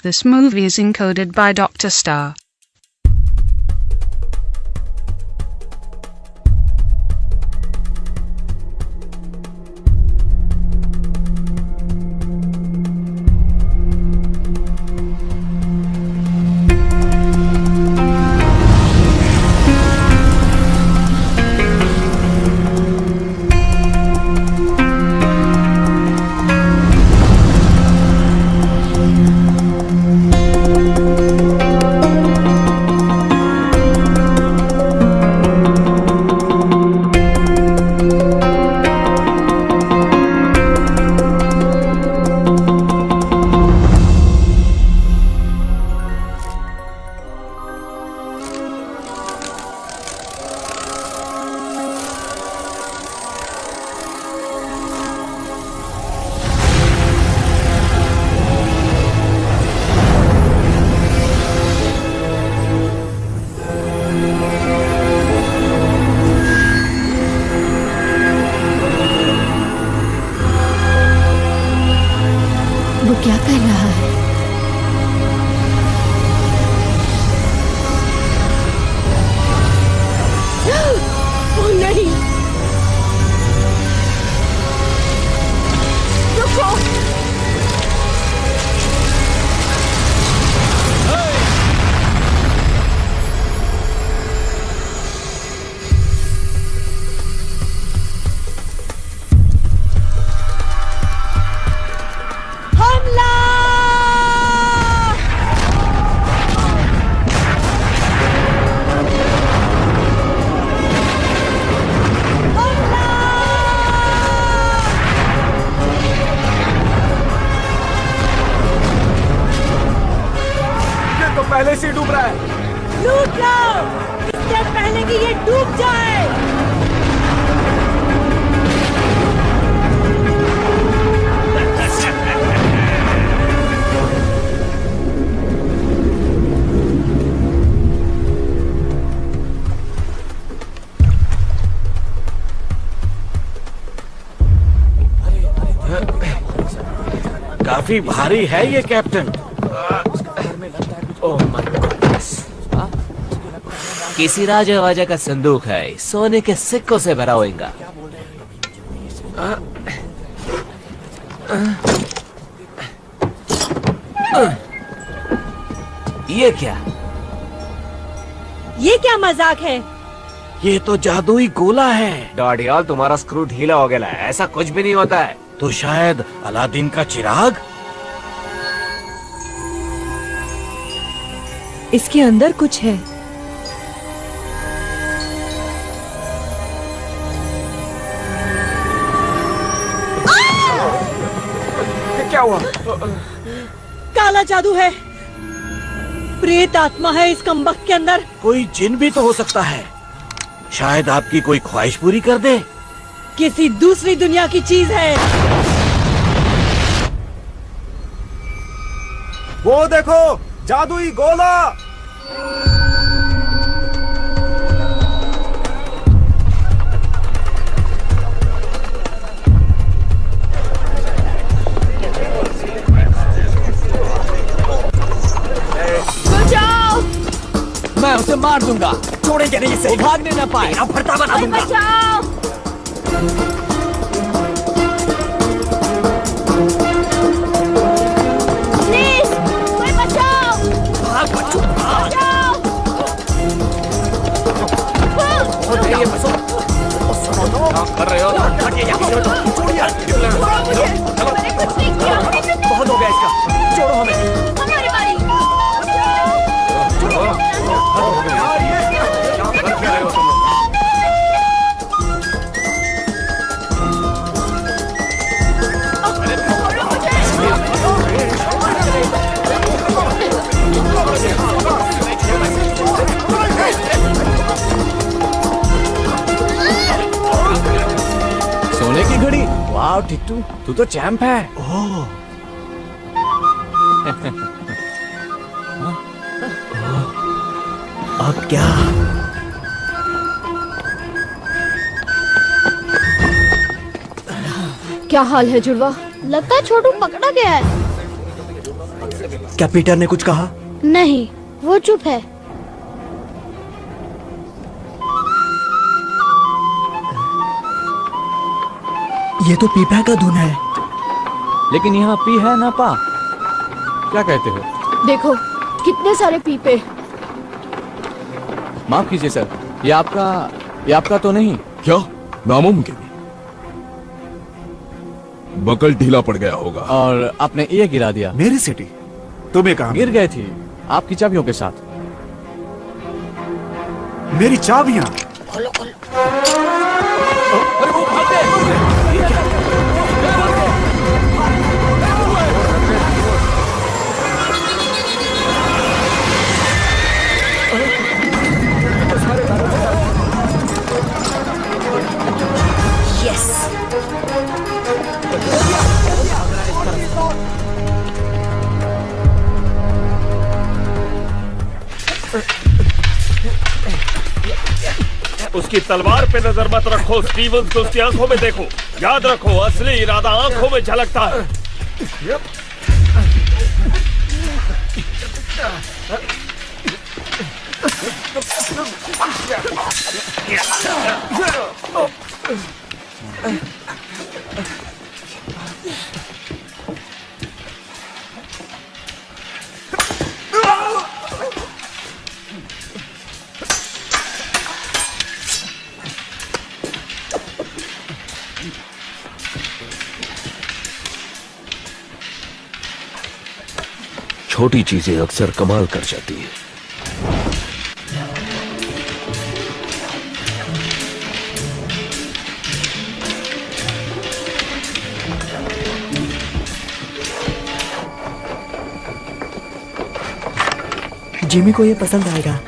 This movie is encoded by Dr. Star. वो क्या कर रहा है? ओह नहीं! रुको! पहले से डूब रहा है। लूट लो इससे पहले कि ये डूब जाए। काफी भारी है ये कैप्टन। किसी राजा वाजा का संदूक है, सोने के सिक्कों से भरा होगा। ये क्या? ये क्या मजाक है? ये तो जादुई गोला है। डॉडियाल, तुम्हारा स्क्रू ढीला हो गया है। ऐसा कुछ भी नहीं होता है। तो शायद अलादीन का चिराग? इसके अंदर कुछ है। क्या हुआ? काला जादू है। प्रेत आत्मा है इस कमबख्त के अंदर। कोई जिन भी तो हो सकता है। शायद आपकी कोई ख्वाहिश पूरी कर दे। किसी दूसरी दुनिया की चीज है। वो देखो, जादुई गोला। बचाओ! मैं उसे मार दूंगा। छोड़ेंगे नहीं इसे। वो भागने न पाए। फरता बना दूंगा। बचाओ! प्लीज, कोई बचाओ! भाग बच्चों, भाग। ये बसो। क्या कर रहे हो? मैंने कुछ नहीं किया। बहुत हो गया इसका। छोड़ो हमें। हमारी बारी। सोने की घड़ी। वाह टिट्टू, तू तो चैंप है। ओह, अब क्या? क्या हाल है जुड़वा? लगता है छोटू पकड़ा गया है। क्या पीटर ने कुछ कहा? नहीं, वो चुप है। ये तो पीपा का धुन है। लेकिन यहाँ पी है ना पा। क्या कहते हो? देखो कितने सारे पीपे। माफ कीजिए सर, ये आपका तो नहीं। क्या? नामुमकिन। बकल ढीला पड़ गया होगा। और आपने ये गिरा दिया। मेरी सिटी तुम्हें कहा? गिर गई थी आपकी चाबियों के साथ। मेरी चाबियां? उसकी तलवार पे नजर मत रखो स्टीवंस, को उसकी आंखों में देखो। याद रखो, असली इरादा आंखों में झलकता है। छोटी चीजें अक्सर कमाल कर जाती हैं। जिमी को ये पसंद आएगा।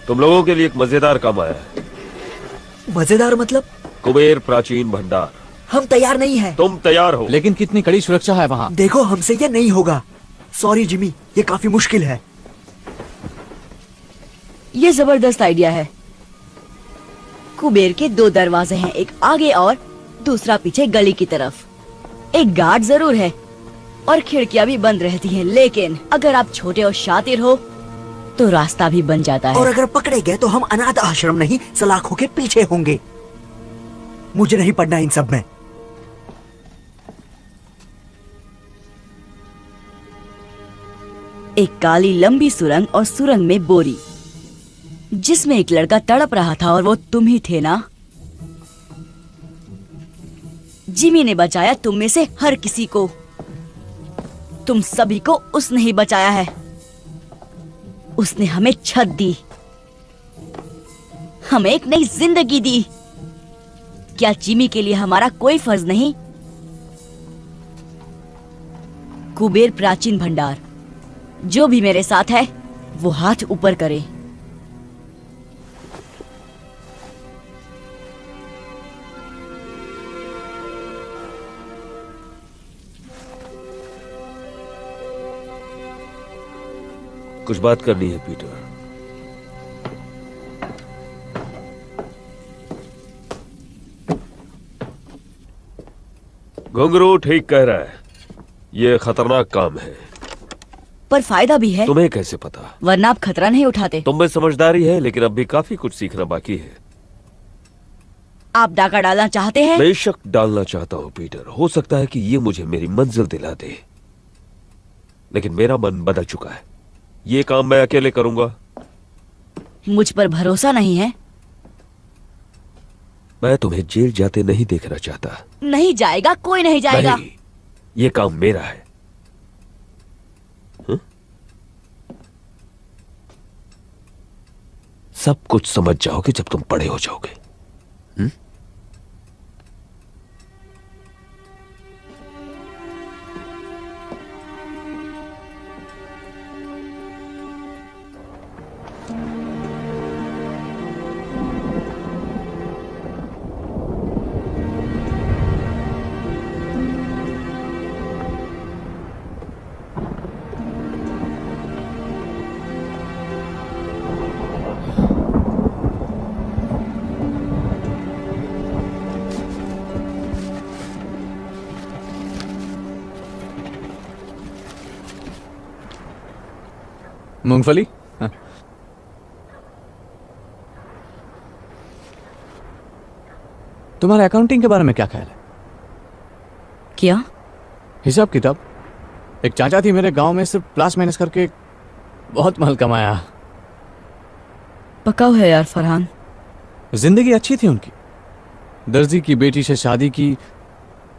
तुम लोगों के लिए एक मजेदार काम आया है। मजेदार मतलब? कुबेर प्राचीन भंडार। हम तैयार नहीं हैं। तुम तैयार हो? लेकिन कितनी कड़ी सुरक्षा है वहाँ। देखो हमसे ये नहीं होगा। सॉरी जिमी, ये काफी मुश्किल है। ये जबरदस्त आइडिया है। कुबेर के 2 दरवाजे हैं, एक आगे और दूसरा पीछे गली की तरफ। एक गार्ड जरूर है और खिड़कियां भी बंद रहती हैं, लेकिन अगर आप छोटे और शातिर हो तो रास्ता भी बन जाता है। और अगर पकड़े गए तो हम अनाथ आश्रम नहीं, सलाखों के पीछे होंगे। मुझे नहीं पढ़ना इन सब में। एक काली लंबी सुरंग और सुरंग में बोरी, जिसमें एक लड़का तड़प रहा था और वो तुम ही थे ना? जिमी ने बचाया तुम में से हर किसी को। तुम सभी को उसने ही बचाया है। उसने हमें छत दी, हमें एक नई जिंदगी दी। क्या जिमी के लिए हमारा कोई फर्ज नहीं? कुबेर प्राचीन भंडार, जो भी मेरे साथ है वो हाथ ऊपर करे। कुछ बात करनी है पीटर। घुंघरू ठीक कह रहा है, ये खतरनाक काम है। पर फायदा भी है। तुम्हें कैसे पता? वरना आप खतरा नहीं उठाते। तुम में समझदारी है, लेकिन अब भी काफी कुछ सीखना बाकी है। आप डाका डालना चाहते हैं? बेशक डालना चाहता हूं पीटर। हो सकता है कि ये मुझे मेरी मंजिल दिला दे, लेकिन मेरा मन बदल चुका है। ये काम मैं अकेले करूंगा। मुझ पर भरोसा नहीं है? मैं तुम्हें जेल जाते नहीं देखना चाहता। नहीं जाएगा, कोई नहीं जाएगा। नहीं, ये काम मेरा है। सब कुछ समझ जाओगे जब तुम बड़े हो जाओगे। मूंगफली? हाँ। तुम्हारे अकाउंटिंग के बारे में क्या ख्याल है? क्या? हिसाब किताब। एक चाचा थी मेरे गांव में, सिर्फ प्लस माइनस करके बहुत माल कमाया। पकाओ है यार फरहान। जिंदगी अच्छी थी उनकी। दर्जी की बेटी से शादी की।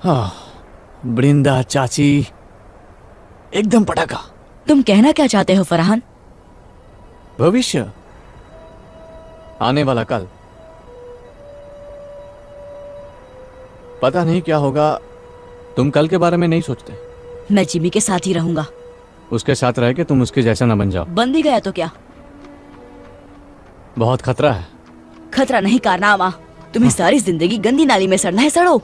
हाँ, बृंदा चाची, एकदम पटाखा। तुम कहना क्या चाहते हो फरहान? भविष्य, आने वाला कल। पता नहीं क्या होगा। तुम कल के बारे में नहीं सोचते। मैं जिमी के साथ ही रहूंगा। उसके साथ रह के तुम उसके जैसा ना बन जाओ। बन भी गया तो क्या? बहुत खतरा है। खतरा नहीं कारनामा। तुम्हें सारी जिंदगी गंदी नाली में सड़ना है, सड़ो,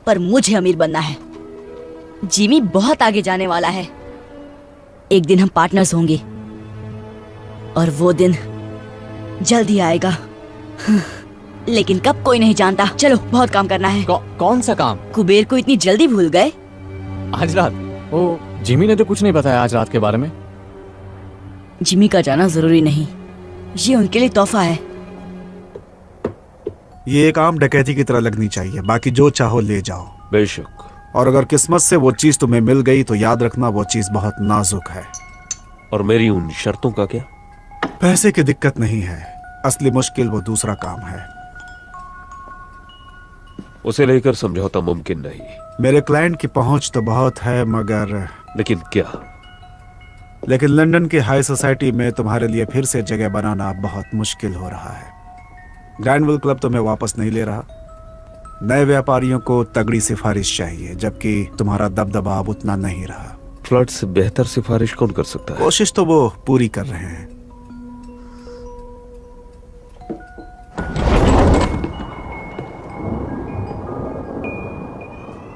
पर मुझे अमीर बनना है। जिमी बहुत आगे जाने वाला है। एक दिन हम पार्टनर्स होंगे और वो दिन जल्दी आएगा। लेकिन कब कोई नहीं जानता। चलो, बहुत काम करना है। कौन सा काम? कुबेर को इतनी जल्दी भूल गए? आज रात? ओ, जिमी ने तो कुछ नहीं बताया आज रात के बारे में। जिमी का जाना जरूरी नहीं, ये उनके लिए तोहफा है। ये एक आम डकैती की तरह लगनी चाहिए। बाकी जो चाहो ले जाओ। बेशक। और अगर किस्मत से वो चीज तुम्हें मिल गई तो याद रखना वो चीज बहुत नाजुक है। और मेरी उन शर्तों का क्या? पैसे की दिक्कत नहीं है, असली मुश्किल वो दूसरा काम है। उसे लेकर समझौता मुमकिन नहीं। मेरे क्लाइंट की पहुंच तो बहुत है, मगर लेकिन क्या? लेकिन लंदन की हाई सोसाइटी में तुम्हारे लिए फिर से जगह बनाना बहुत मुश्किल हो रहा है। ग्रैंडविल क्लब तुम्हें वापस नहीं ले रहा। नए व्यापारियों को तगड़ी सिफारिश चाहिए, जबकि तुम्हारा दबदबा अब उतना नहीं रहा। फ्लड से बेहतर सिफारिश कौन कर सकता है? कोशिश तो वो पूरी कर रहे हैं।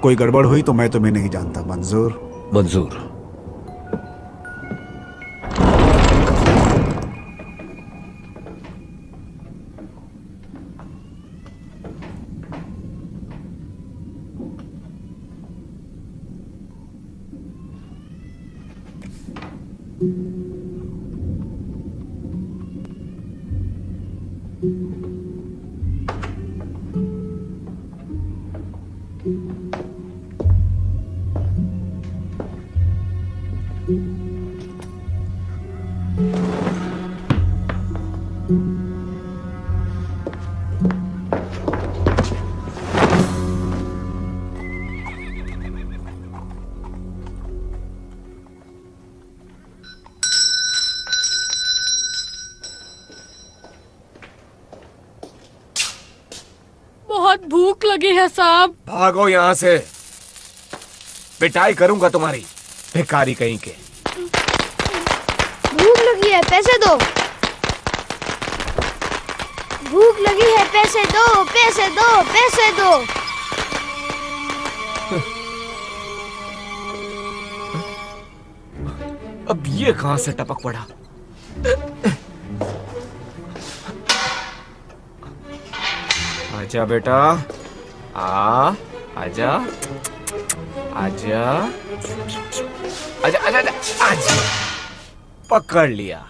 कोई गड़बड़ हुई तो मैं तुम्हें नहीं जानता। मंजूर? मंजूर। बहुत भूख लगी है साहब। भागो यहाँ से, पिटाई करूंगा तुम्हारी, भिखारी कहीं के। भूख लगी है, पैसे दो। भूख लगी है, पैसे दो, पैसे दो, पैसे दो। अब ये कहां से टपक पड़ा? आजा बेटा, आजा, आजा, आजा, आजा, आजा, पकड़ लिया।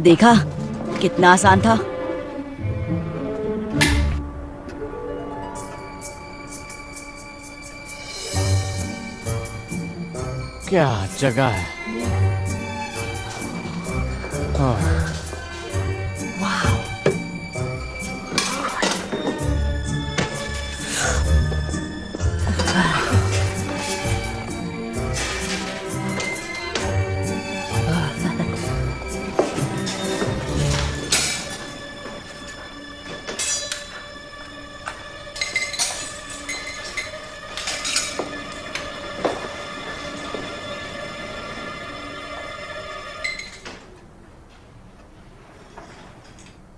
देखा कितना आसान था। क्या जगह है।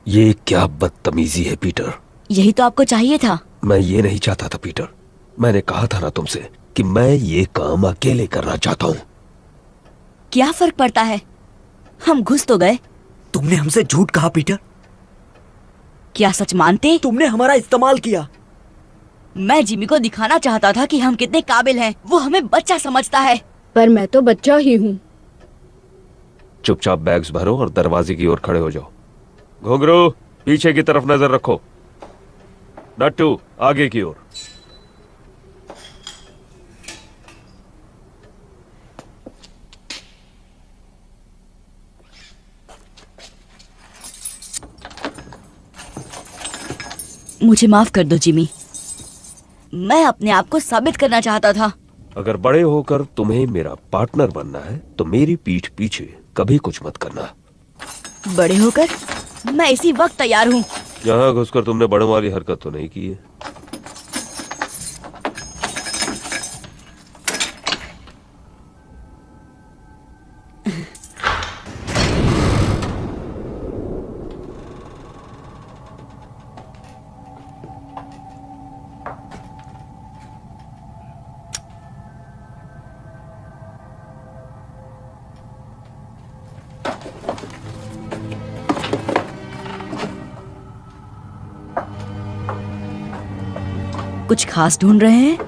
ये क्या बदतमीजी है पीटर। यही तो आपको चाहिए था। मैं ये नहीं चाहता था पीटर। मैंने कहा था ना तुमसे कि मैं ये काम अकेले करना चाहता हूं। क्या फर्क पड़ता है, हम घुस तो गए। तुमने हमसे झूठ कहा पीटर। क्या सच मानते? तुमने हमारा इस्तेमाल किया। मैं जिमी को दिखाना चाहता था कि हम कितने काबिल हैं। वो हमें बच्चा समझता है। पर मैं तो बच्चा ही हूँ। चुपचाप बैग्स भरो और दरवाजे की ओर खड़े हो जाओ। घुंघरू, पीछे की तरफ नजर रखो। नट्टू, आगे की ओर। मुझे माफ कर दो जिमी, मैं अपने आप को साबित करना चाहता था। अगर बड़े होकर तुम्हें मेरा पार्टनर बनना है तो मेरी पीठ पीछे कभी कुछ मत करना। बड़े होकर मैं इसी वक्त तैयार हूँ। यहाँ घुसकर तुमने बड़ों वाली हरकत तो नहीं की है? कुछ खास ढूंढ रहे हैं?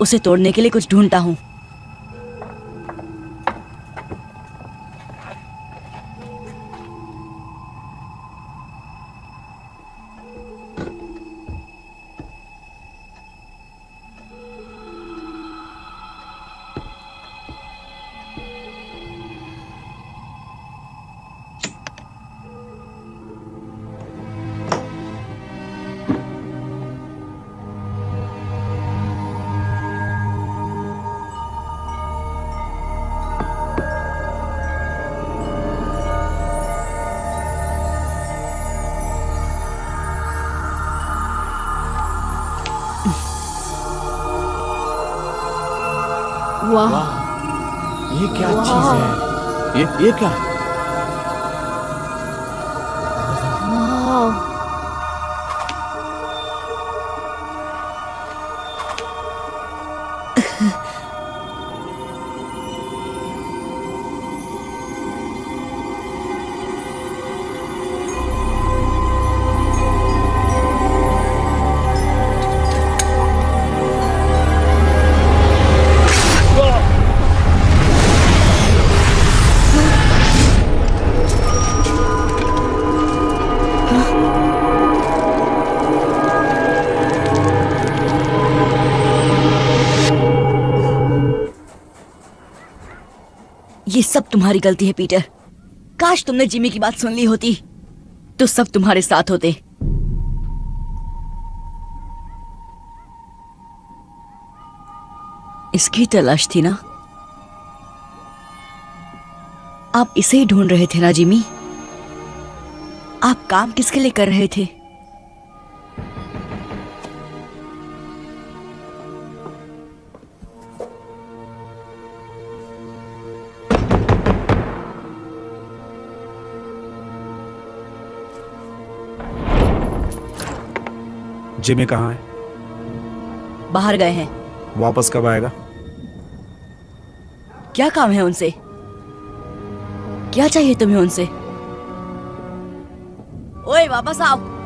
उसे तोड़ने के लिए कुछ ढूंढता हूं। वाह, ये क्या चीज है? ये क्या? वाह, ये सब तुम्हारी गलती है पीटर। काश तुमने जिमी की बात सुन ली होती तो सब तुम्हारे साथ होते। इसकी तलाश थी ना? आप इसे ही ढूंढ रहे थे ना जिमी? आप काम किसके लिए कर रहे थे? जिमी कहाँ है? बाहर गए हैं। वापस कब आएगा? क्या काम है उनसे? क्या चाहिए तुम्हें उनसे? ओए वापस आओ।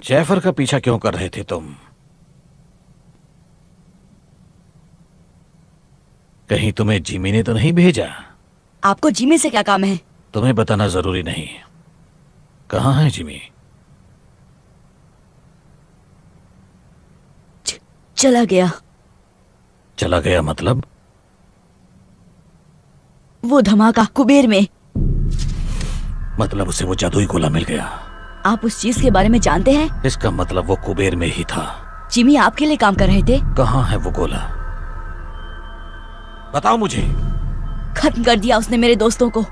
जैफर का पीछा क्यों कर रहे थे तुम? कहीं तुम्हें जिमी ने तो नहीं भेजा? आपको जिमी से क्या काम है? तुम्हें बताना जरूरी नहीं। कहाँ है जिमी? चला गया। चला गया मतलब? वो धमाका कुबेर में। मतलब उसे वो जादुई गोला मिल गया। आप उस चीज के बारे में जानते हैं? इसका मतलब वो कुबेर में ही था। जिमी आपके लिए काम कर रहे थे। कहाँ है वो गोला? बताओ मुझे। खत्म कर दिया उसने मेरे दोस्तों को।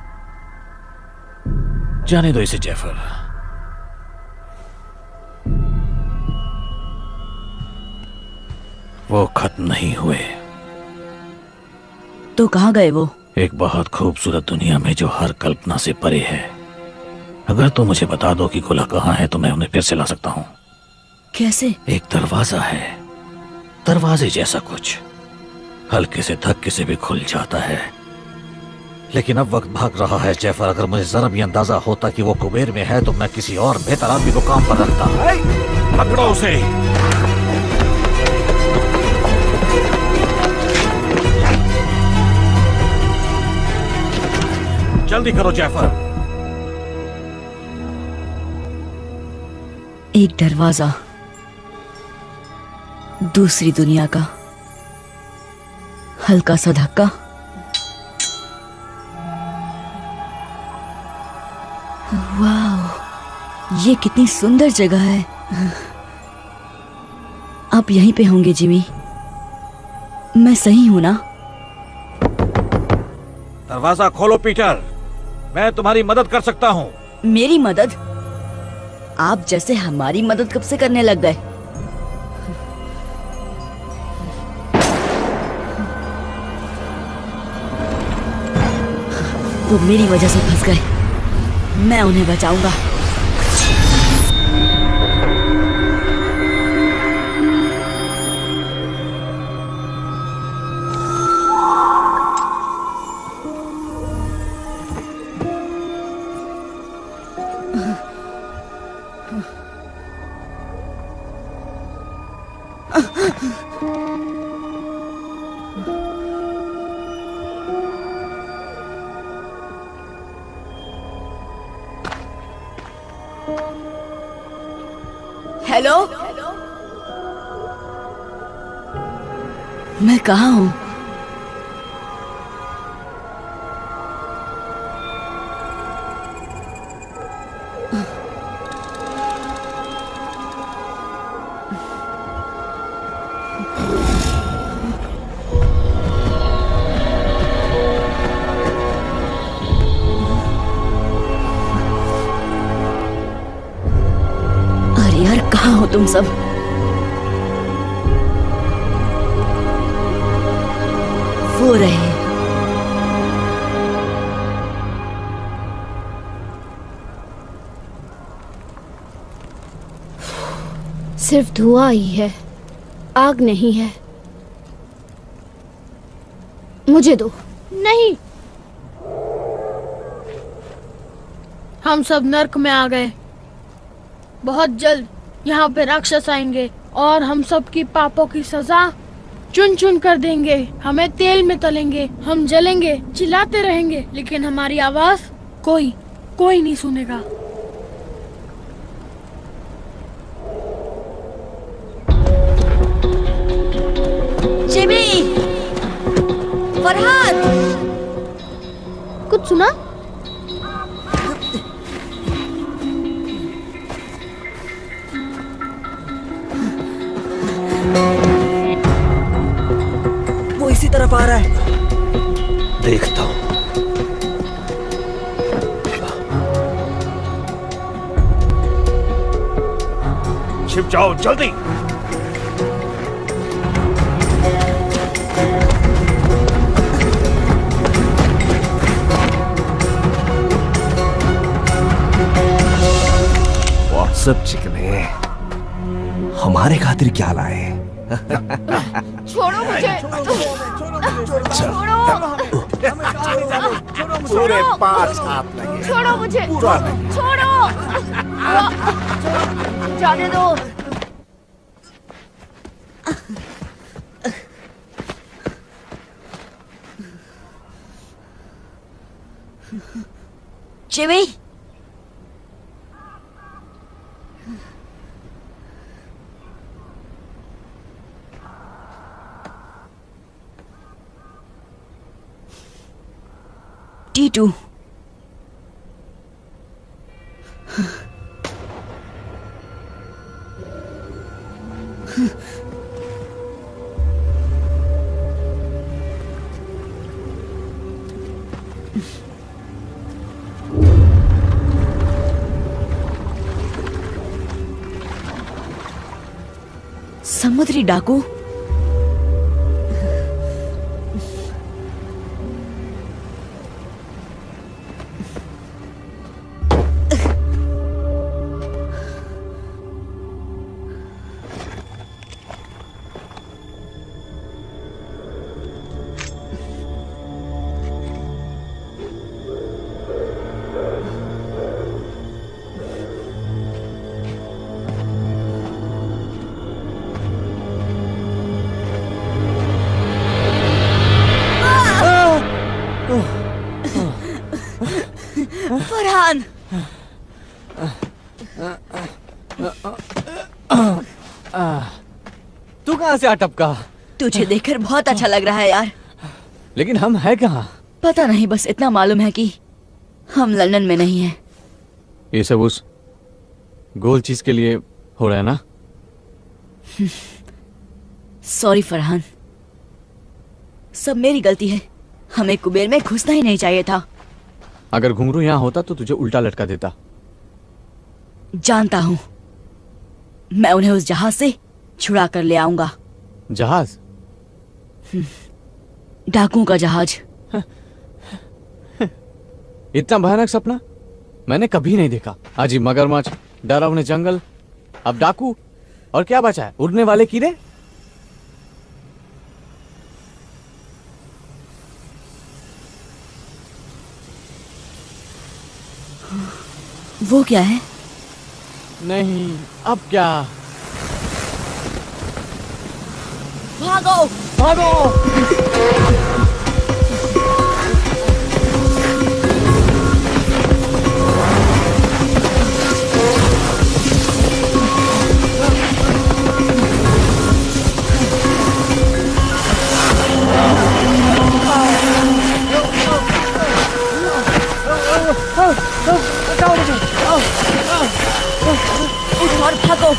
जाने दो इसे जैफर। वो खत्म नहीं हुए। तो कहाँ गए वो? एक बहुत खूबसूरत दुनिया में जो हर कल्पना से परे है। अगर तुम मुझे बता दो कि गोला कहाँ है तो मैं उन्हें फिर से ला सकता हूँ। कैसे? एक दरवाजा है, दरवाजे जैसा कुछ, हल्के से धक्के से भी खुल जाता है। लेकिन अब वक्त भाग रहा है जैफर। अगर मुझे जरा भी अंदाजा होता कि वो कुबेर में है तो मैं किसी और बेहतर आदमी को काम पर रखता। पकड़ो उसे। जल्दी करो जैफर। एक दरवाजा, दूसरी दुनिया का, हल्का सा धक्का। वाह, ये कितनी सुंदर जगह है। आप यहीं पे होंगे जिमी? मैं सही हूं ना? दरवाजा खोलो पीटर, मैं तुम्हारी मदद कर सकता हूँ। मेरी मदद? आप जैसे हमारी मदद कब से करने लग गए? वो मेरी वजह से फंस गए। मैं उन्हें बचाऊंगा। हेलो, मैं कहाँ हूँ? कहाँ हो तुम सब? वो रहे। सिर्फ धुआं ही है, आग नहीं है। मुझे दो। नहीं, हम सब नर्क में आ गए। बहुत जल्द यहाँ पे राक्षस आएंगे और हम सब की पापों की सजा चुन चुन कर देंगे। हमें तेल में तलेंगे, हम जलेंगे, चिल्लाते रहेंगे, लेकिन हमारी आवाज कोई नहीं सुनेगा। जिमी, फरहाद, कुछ सुना? वो इसी तरफ आ रहा है। देखता हूं। छिप जाओ जल्दी। सब चिकने हमारे खातिर क्या लाए? छोड़ो मुझे। छोड़ो। पूरे 5 हाथ लगे। छोड़ो मुझे। पूरा नहीं। छोड़ो। जाने दो। चिवी, T2। समुद्री डाकू। फरहान, तू कहाँ से आ टपका? तुझे देखकर बहुत अच्छा लग रहा है यार। लेकिन हम हैं कहाँ? पता नहीं, बस इतना मालूम है कि हम लंदन में नहीं हैं। ये सब उस गोल चीज के लिए हो रहा है ना? सॉरी फरहान, सब मेरी गलती है। हमें कुबेर में घुसना ही नहीं चाहिए था। अगर घुंघरू यहाँ होता तो तुझे उल्टा लटका देता। जानता हूँ, मैं उन्हें उस जहाज से छुड़ा कर ले आऊंगा। जहाज? डाकुओं का जहाज। इतना भयानक सपना मैंने कभी नहीं देखा। अजीब मगरमच्छ, डरावने जंगल, अब डाकू, और क्या बचा है? उड़ने वाले कीड़े। वो क्या है? नहीं, अब क्या? भागो भागो! उठ और भागो।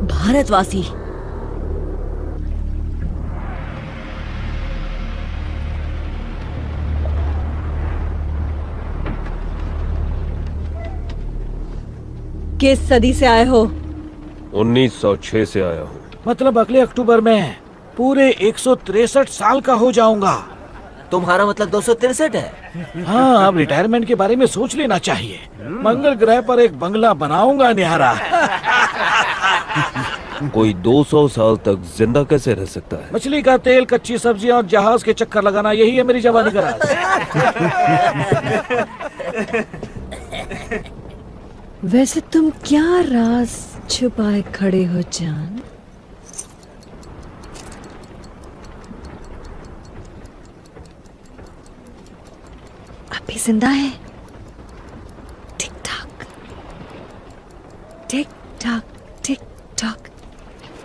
भारतवासी, किस सदी से आए हो? 1906 से आया हूँ। मतलब अगले अक्टूबर में पूरे 163 साल का हो जाऊंगा। तुम्हारा मतलब 263 है? हाँ, अब रिटायरमेंट के बारे में सोच लेना चाहिए। मंगल ग्रह पर एक बंगला बनाऊंगा न्यारा। कोई 200 साल तक जिंदा कैसे रह सकता है? मछली का तेल, कच्ची सब्जियां और जहाज के चक्कर लगाना, यही है मेरी जवानी का राज। वैसे तुम क्या राज छुपाए खड़े हो जान? अभी जिंदा है? Tick tock, tick tock, tick tock,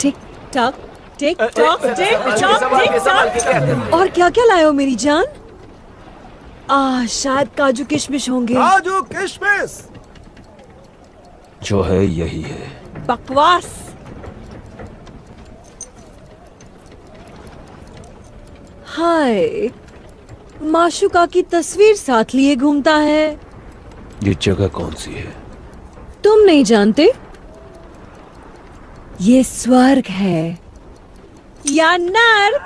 tick tock, tick tock tick tock tick tock. और क्या क्या लाए हो मेरी जान? शायद काजू किशमिश होंगे। काजू किशमिश जो है यही है। बकवास। हाय, माशुका की तस्वीर साथ लिए घूमता है। ये जगह कौन सी है? तुम नहीं जानते? ये स्वर्ग है या नर्क।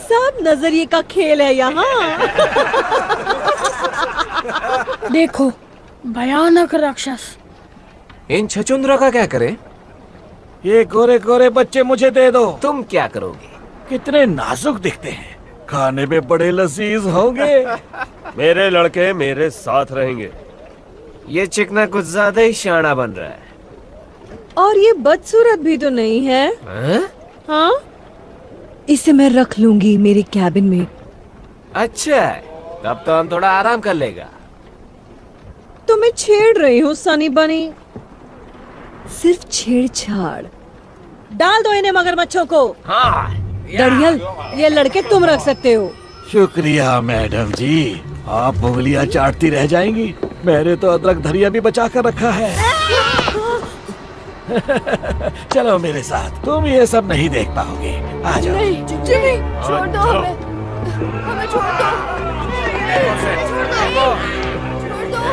सब नजरिए का खेल है यहाँ। देखो, भयानक राक्षस। इन छचुंद्रों का क्या करें? ये गोरे गोरे बच्चे मुझे दे दो। तुम क्या करोगे? कितने नाजुक दिखते हैं, खाने में बड़े लजीज होंगे। मेरे लड़के मेरे साथ रहेंगे। ये चिकना कुछ ज्यादा ही शाना बन रहा है। और ये बदसूरत भी तो नहीं है। हाँ, इसे मैं रख लूंगी मेरे कैबिन में। अच्छा, तब तो हम थोड़ा आराम कर लेगा। तो मैं छेड़ रही हूँ सनी बनी। सिर्फ छेड़छाड़। डाल दो इन्हें मगरमच्छों को। हाँ, दड़ियल, ये लड़के तुम रख सकते हो। शुक्रिया मैडम जी, आप उंगलियां चाटती रह जाएंगी। मैंने तो अदरक धनिया भी बचा कर रखा है। चलो मेरे साथ, तुम ये सब नहीं देख पाओगे। आ जाओ। नहीं, जिमी, छोड़ दो हमें। हमें छोड़ दो। छोड़ दो।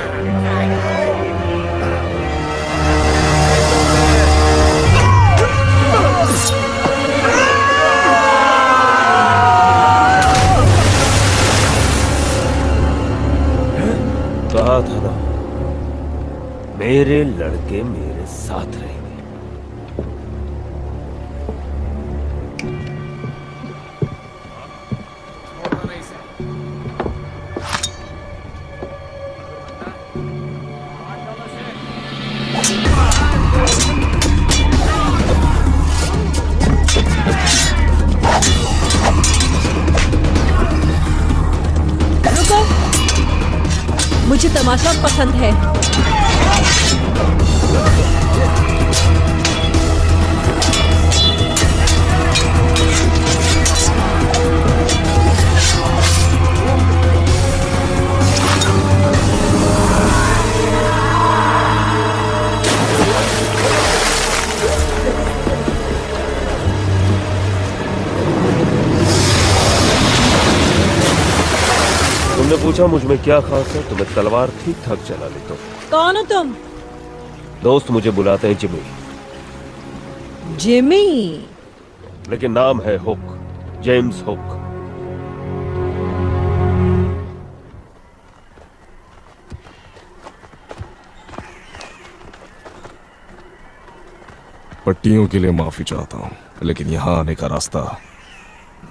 कहा था ना, मेरे लड़के मेरे साथ रहेंगे। रुको, मुझे तमाशा पसंद है। तुमने पूछा मुझ में क्या खास है, तो मैं तलवार ठीक ठाक चला लेता हूँ। कौन हो तुम? दोस्त मुझे बुलाते हैं जिमी, जिमी। लेकिन नाम है हुक, जेम्स हुक। पट्टियों के लिए माफी चाहता हूँ, लेकिन यहाँ आने का रास्ता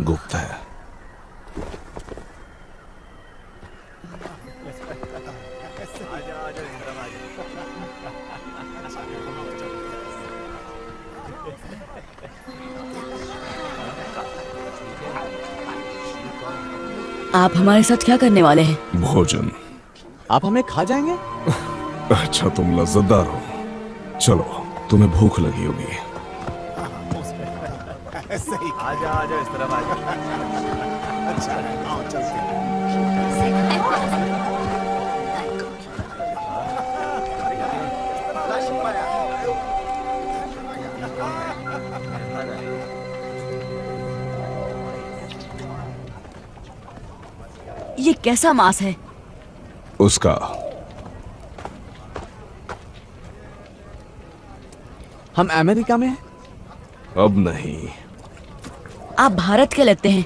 गुप्त है। आप हमारे साथ क्या करने वाले हैं? भोजन। आप हमें खा जाएंगे? अच्छा, तुम लज्जतदार हो। चलो, तुम्हें भूख लगी होगी। आजा आजा, इस तरफ आजा। अच्छा, आओ चलते हैं। ये कैसा मांस है? उसका। हम अमेरिका में हैं? अब नहीं। आप भारत के लगते हैं।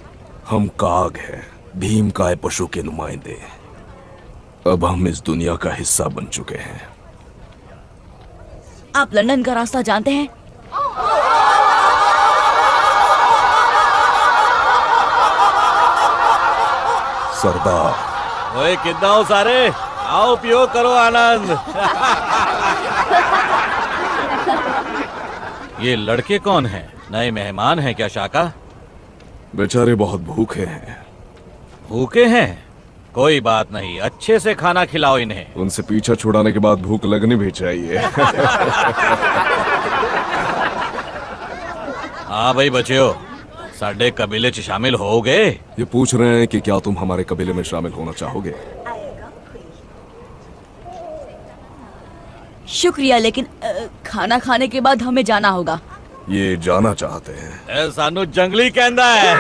हम काग हैं, भीम काय पशु के नुमाइंदे। अब हम इस दुनिया का हिस्सा बन चुके हैं। आप लंदन का रास्ता जानते हैं? सरदार। ओए कितना हो सारे, आओ पियो करो आनंद। ये लड़के कौन हैं? नए मेहमान हैं क्या शाका? बेचारे बहुत भूखे हैं। भूखे हैं? कोई बात नहीं, अच्छे से खाना खिलाओ इन्हें। उनसे पीछा छुड़ाने के बाद भूख लगनी भी चाहिए। हाँ भाई बच्चों, साडे कबीले च शामिल होगे? ये पूछ रहे हैं कि क्या तुम हमारे कबीले में शामिल होना चाहोगे? शुक्रिया, लेकिन खाना खाने के बाद हमें जाना होगा। ये जाना चाहते हैं। सानू जंगली कहंदा है।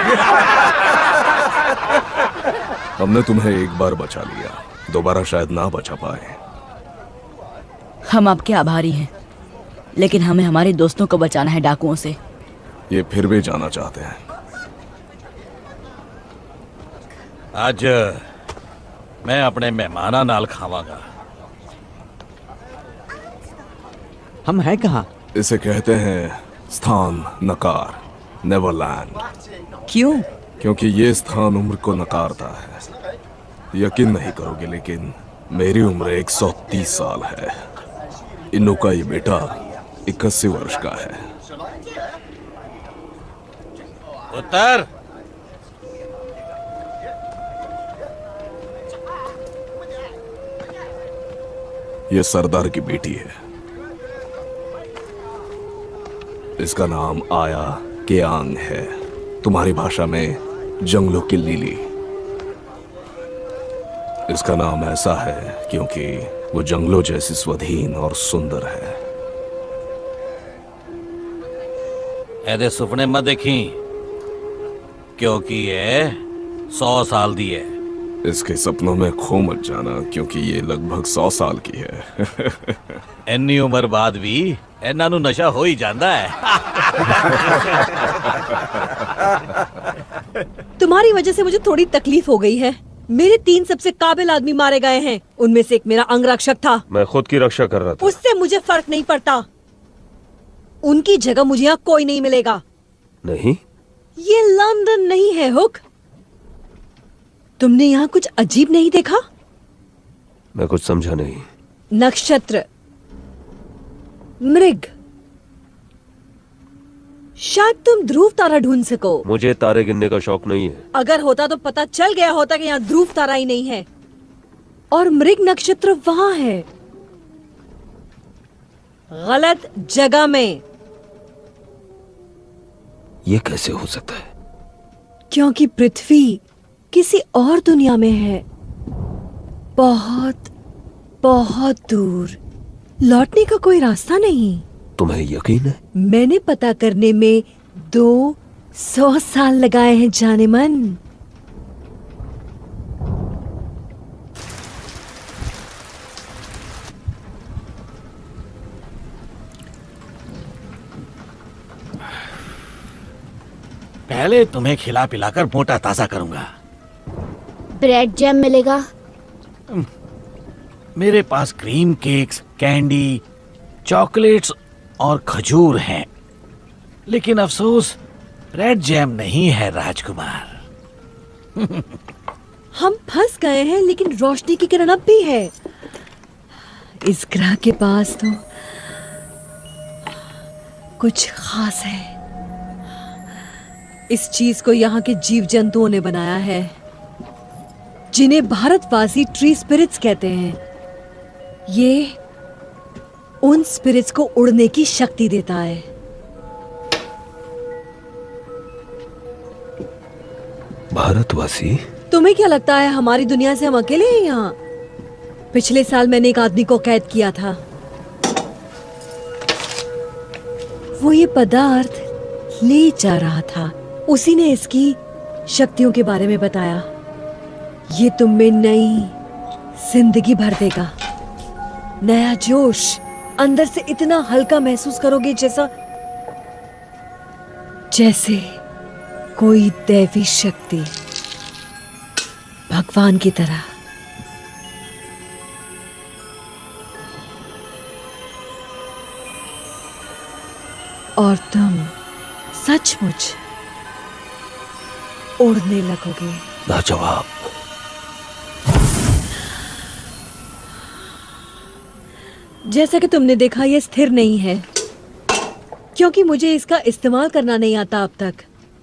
हमने तुम्हें एक बार बचा लिया, दोबारा शायद ना बचा पाए। हम आपके आभारी हैं, लेकिन हमें हमारे दोस्तों को बचाना है डाकुओं से। ये फिर भी जाना चाहते हैं। आज मैं अपने मेहमाना नाल खावांगा। हम हैं कहाँ? इसे कहते हैं स्थान नकार, नेवरलैंड। क्यों? क्योंकि ये स्थान उम्र को नकारता है। यकीन नहीं करोगे, लेकिन मेरी उम्र 130 साल है। इन्नू का ये बेटा 81 वर्ष का है। उत्तर ये सरदार की बेटी है। इसका नाम आया केआंग है, तुम्हारी भाषा में जंगलों की लिली। इसका नाम ऐसा है क्योंकि वो जंगलों जैसी स्वाधीन और सुंदर है। ऐदे सुपने मत देखी, क्योंकि ये 100 साल दी है। इसके सपनों में खो मत जाना, क्योंकि ये लगभग 100 साल की है। इन्नी उम्र बाद भी इन्हां नू नशा हो ही जाता है। तुम्हारी वजह से मुझे थोड़ी तकलीफ हो गई है। मेरे 3 सबसे काबिल आदमी मारे गए हैं, उनमें से एक मेरा अंगरक्षक था। मैं खुद की रक्षा कर रहा था। उससे मुझे फर्क नहीं पड़ता। उनकी जगह मुझे यहाँ कोई नहीं मिलेगा। नहीं, ये लंदन नहीं है हुक। तुमने यहाँ कुछ अजीब नहीं देखा? मैं कुछ समझा नहीं। नक्षत्र, मृग, शायद तुम ध्रुव तारा ढूंढ सको। मुझे तारे गिनने का शौक नहीं है। अगर होता तो पता चल गया होता कि यहाँ ध्रुव तारा ही नहीं है, और मृग नक्षत्र वहां है, गलत जगह में। ये कैसे हो सकता है? क्योंकि पृथ्वी किसी और दुनिया में है, बहुत बहुत दूर। लौटने का कोई रास्ता नहीं। तुम्हें यकीन है? मैंने पता करने में 200 साल लगाए हैं जाने मन। पहले तुम्हें खिला पिलाकर मोटा ताजा करूंगा। ब्रेड जैम मिलेगा? मेरे पास क्रीम केक्स, कैंडी, चॉकलेट्स और खजूर हैं, लेकिन अफसोस ब्रेड जैम नहीं है राजकुमार। हम फंस गए हैं, लेकिन रोशनी की किरण अब भी है। इस ग्रह के पास तो कुछ खास है। इस चीज को यहाँ के जीव जंतुओं ने बनाया है, जिन्हें भारतवासी ट्री स्पिरिट्स कहते हैं। ये उन स्पिरिट्स को उड़ने की शक्ति देता है। भारतवासी? तुम्हें क्या लगता है हमारी दुनिया से हम अकेले हैं यहाँ? पिछले साल मैंने एक आदमी को कैद किया था। वो ये पदार्थ ले जा रहा था। उसी ने इसकी शक्तियों के बारे में बताया। ये तुम में नई जिंदगी भर देगा, नया जोश। अंदर से इतना हल्का महसूस करोगे जैसे कोई दैवी शक्ति, भगवान की तरह। और तुम सचमुच उड़ने लगोगे। लाजवाब। जैसा कि तुमने देखा, यह स्थिर नहीं है, क्योंकि मुझे इसका इस्तेमाल करना नहीं आता अब तक।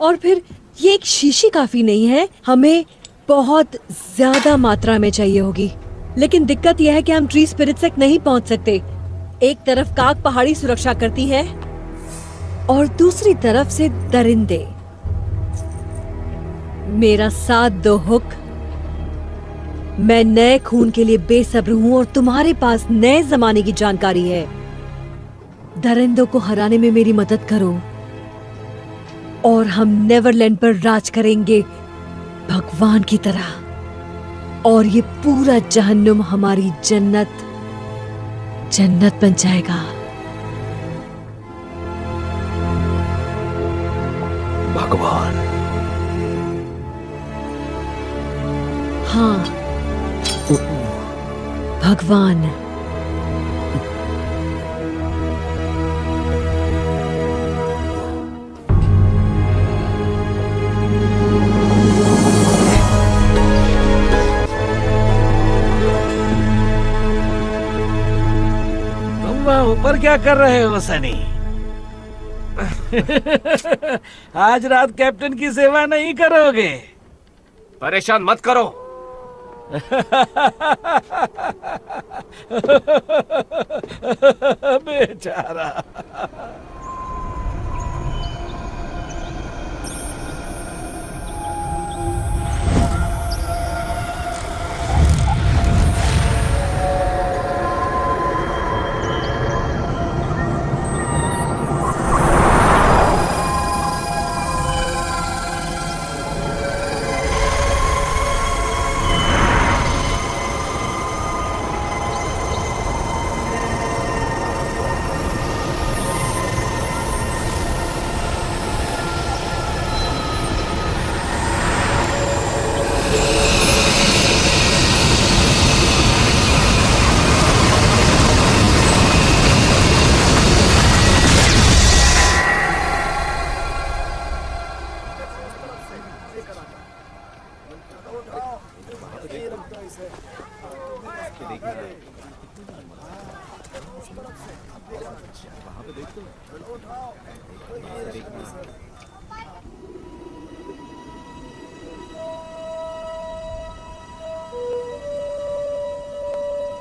और फिर ये एक शीशी काफी नहीं है, हमें बहुत ज्यादा मात्रा में चाहिए होगी। लेकिन दिक्कत यह है कि हम ट्री स्पिरिट्स तक नहीं पहुंच सकते। एक तरफ काक पहाड़ी सुरक्षा करती है और दूसरी तरफ से दरिंदे। मेरा साथ दो हुक। मैं नए खून के लिए बेसब्र हूं और तुम्हारे पास नए जमाने की जानकारी है। दरिंदों को हराने में मेरी मदद करो और हम नेवरलैंड पर राज करेंगे भगवान की तरह, और ये पूरा जहन्नुम हमारी जन्नत जन्नत बन जाएगा। भगवान। हाँ, भगवान। तुम वहाँ ऊपर क्या कर रहे हो सनी? आज रात कैप्टन की सेवा नहीं करोगे? परेशान मत करो। बेचारा।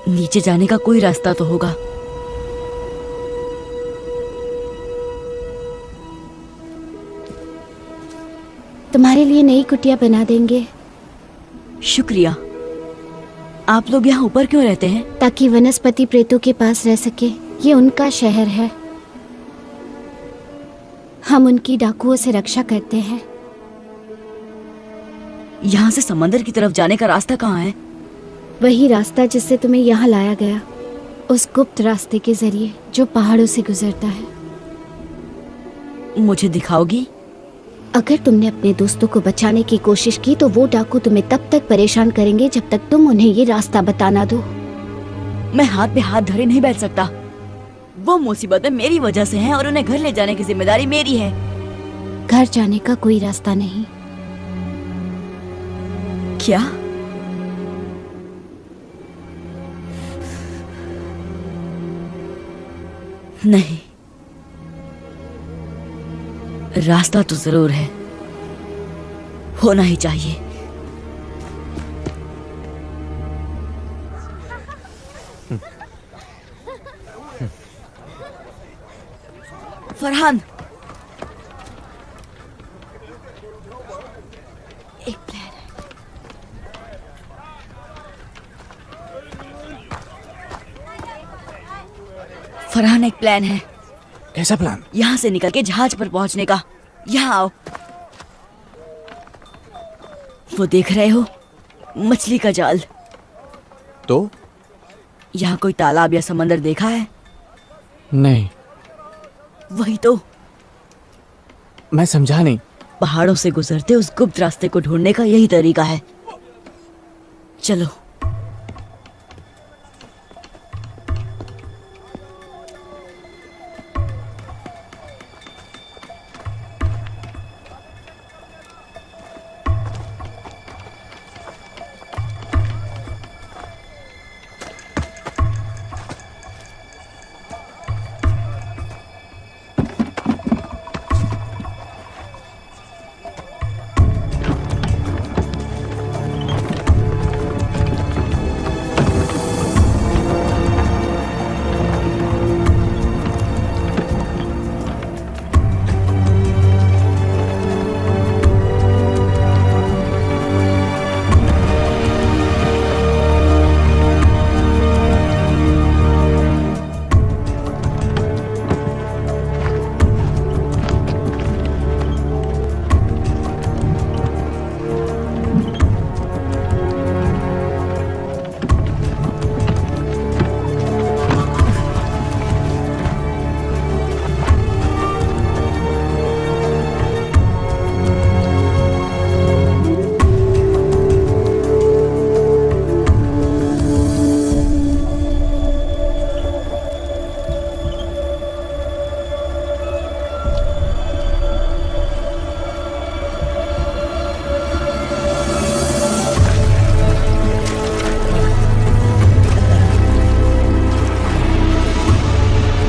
नीचे जाने का कोई रास्ता तो होगा। तुम्हारे लिए नई कुटिया बना देंगे। शुक्रिया। आप लोग यहाँ ऊपर क्यों रहते हैं? ताकि वनस्पति प्रेतों के पास रह सके। ये उनका शहर है। हम उनकी डाकुओं से रक्षा करते हैं। यहाँ से समंदर की तरफ जाने का रास्ता कहाँ है? वही रास्ता जिससे तुम्हें यहाँ लाया गया, उस गुप्त रास्ते के जरिए जो पहाड़ों से गुजरता है। मुझे दिखाओगी? अगर तुमने अपने दोस्तों को बचाने की कोशिश की तो वो डाकू तुम्हें तब तक परेशान करेंगे जब तक तुम उन्हें ये रास्ता बताना दो। मैं हाथ पे हाथ धरे नहीं बैठ सकता। वो मुसीबतें मेरी वजह से हैं और उन्हें घर ले जाने की जिम्मेदारी मेरी है। घर जाने का कोई रास्ता नहीं। क्या? नहीं, रास्ता तो जरूर है, होना ही चाहिए। फरहान, एक प्लान है। फरहान, एक प्लान है। कैसा प्लान? यहाँ से निकल के जहाज पर पहुंचने का। यहाँ आओ। वो देख रहे हो, मछली का जाल। तो यहाँ कोई तालाब या समंदर देखा है? नहीं। वही तो। मैं समझा नहीं। पहाड़ों से गुजरते उस गुप्त रास्ते को ढूंढने का यही तरीका है। चलो।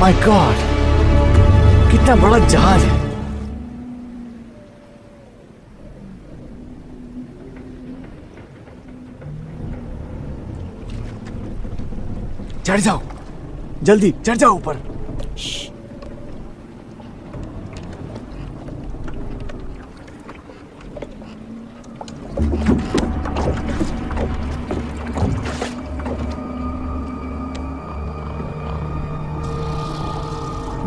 माय गॉड, कितना बड़ा जहाज है। चढ़ जाओ, जल्दी चढ़ जाओ ऊपर।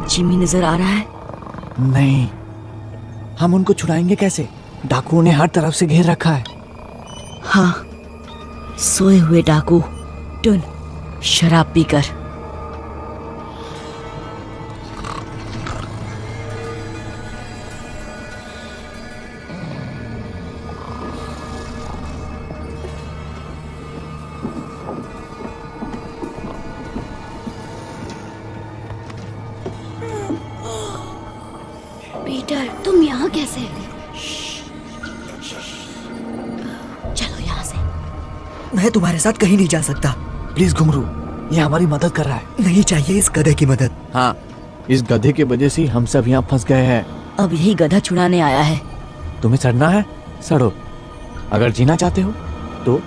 जिमी नजर आ रहा है? नहीं, हम उनको छुड़ाएंगे कैसे? डाकुओं ने हर तरफ से घेर रखा है। हाँ, सोए हुए डाकू टुन शराब पीकर। पीटर, तुम यहाँ कैसे? चलो यहाँ से। मैं तुम्हारे साथ कहीं नहीं जा सकता। प्लीज घुंघरू, ये हमारी मदद कर रहा है। नहीं चाहिए इस गधे की मदद। हाँ, इस गधे की वजह से हम सब यहाँ फंस गए हैं। अब यही गधा छुड़ाने आया है। तुम्हें सड़ना है, सड़ो। अगर जीना चाहते हो तो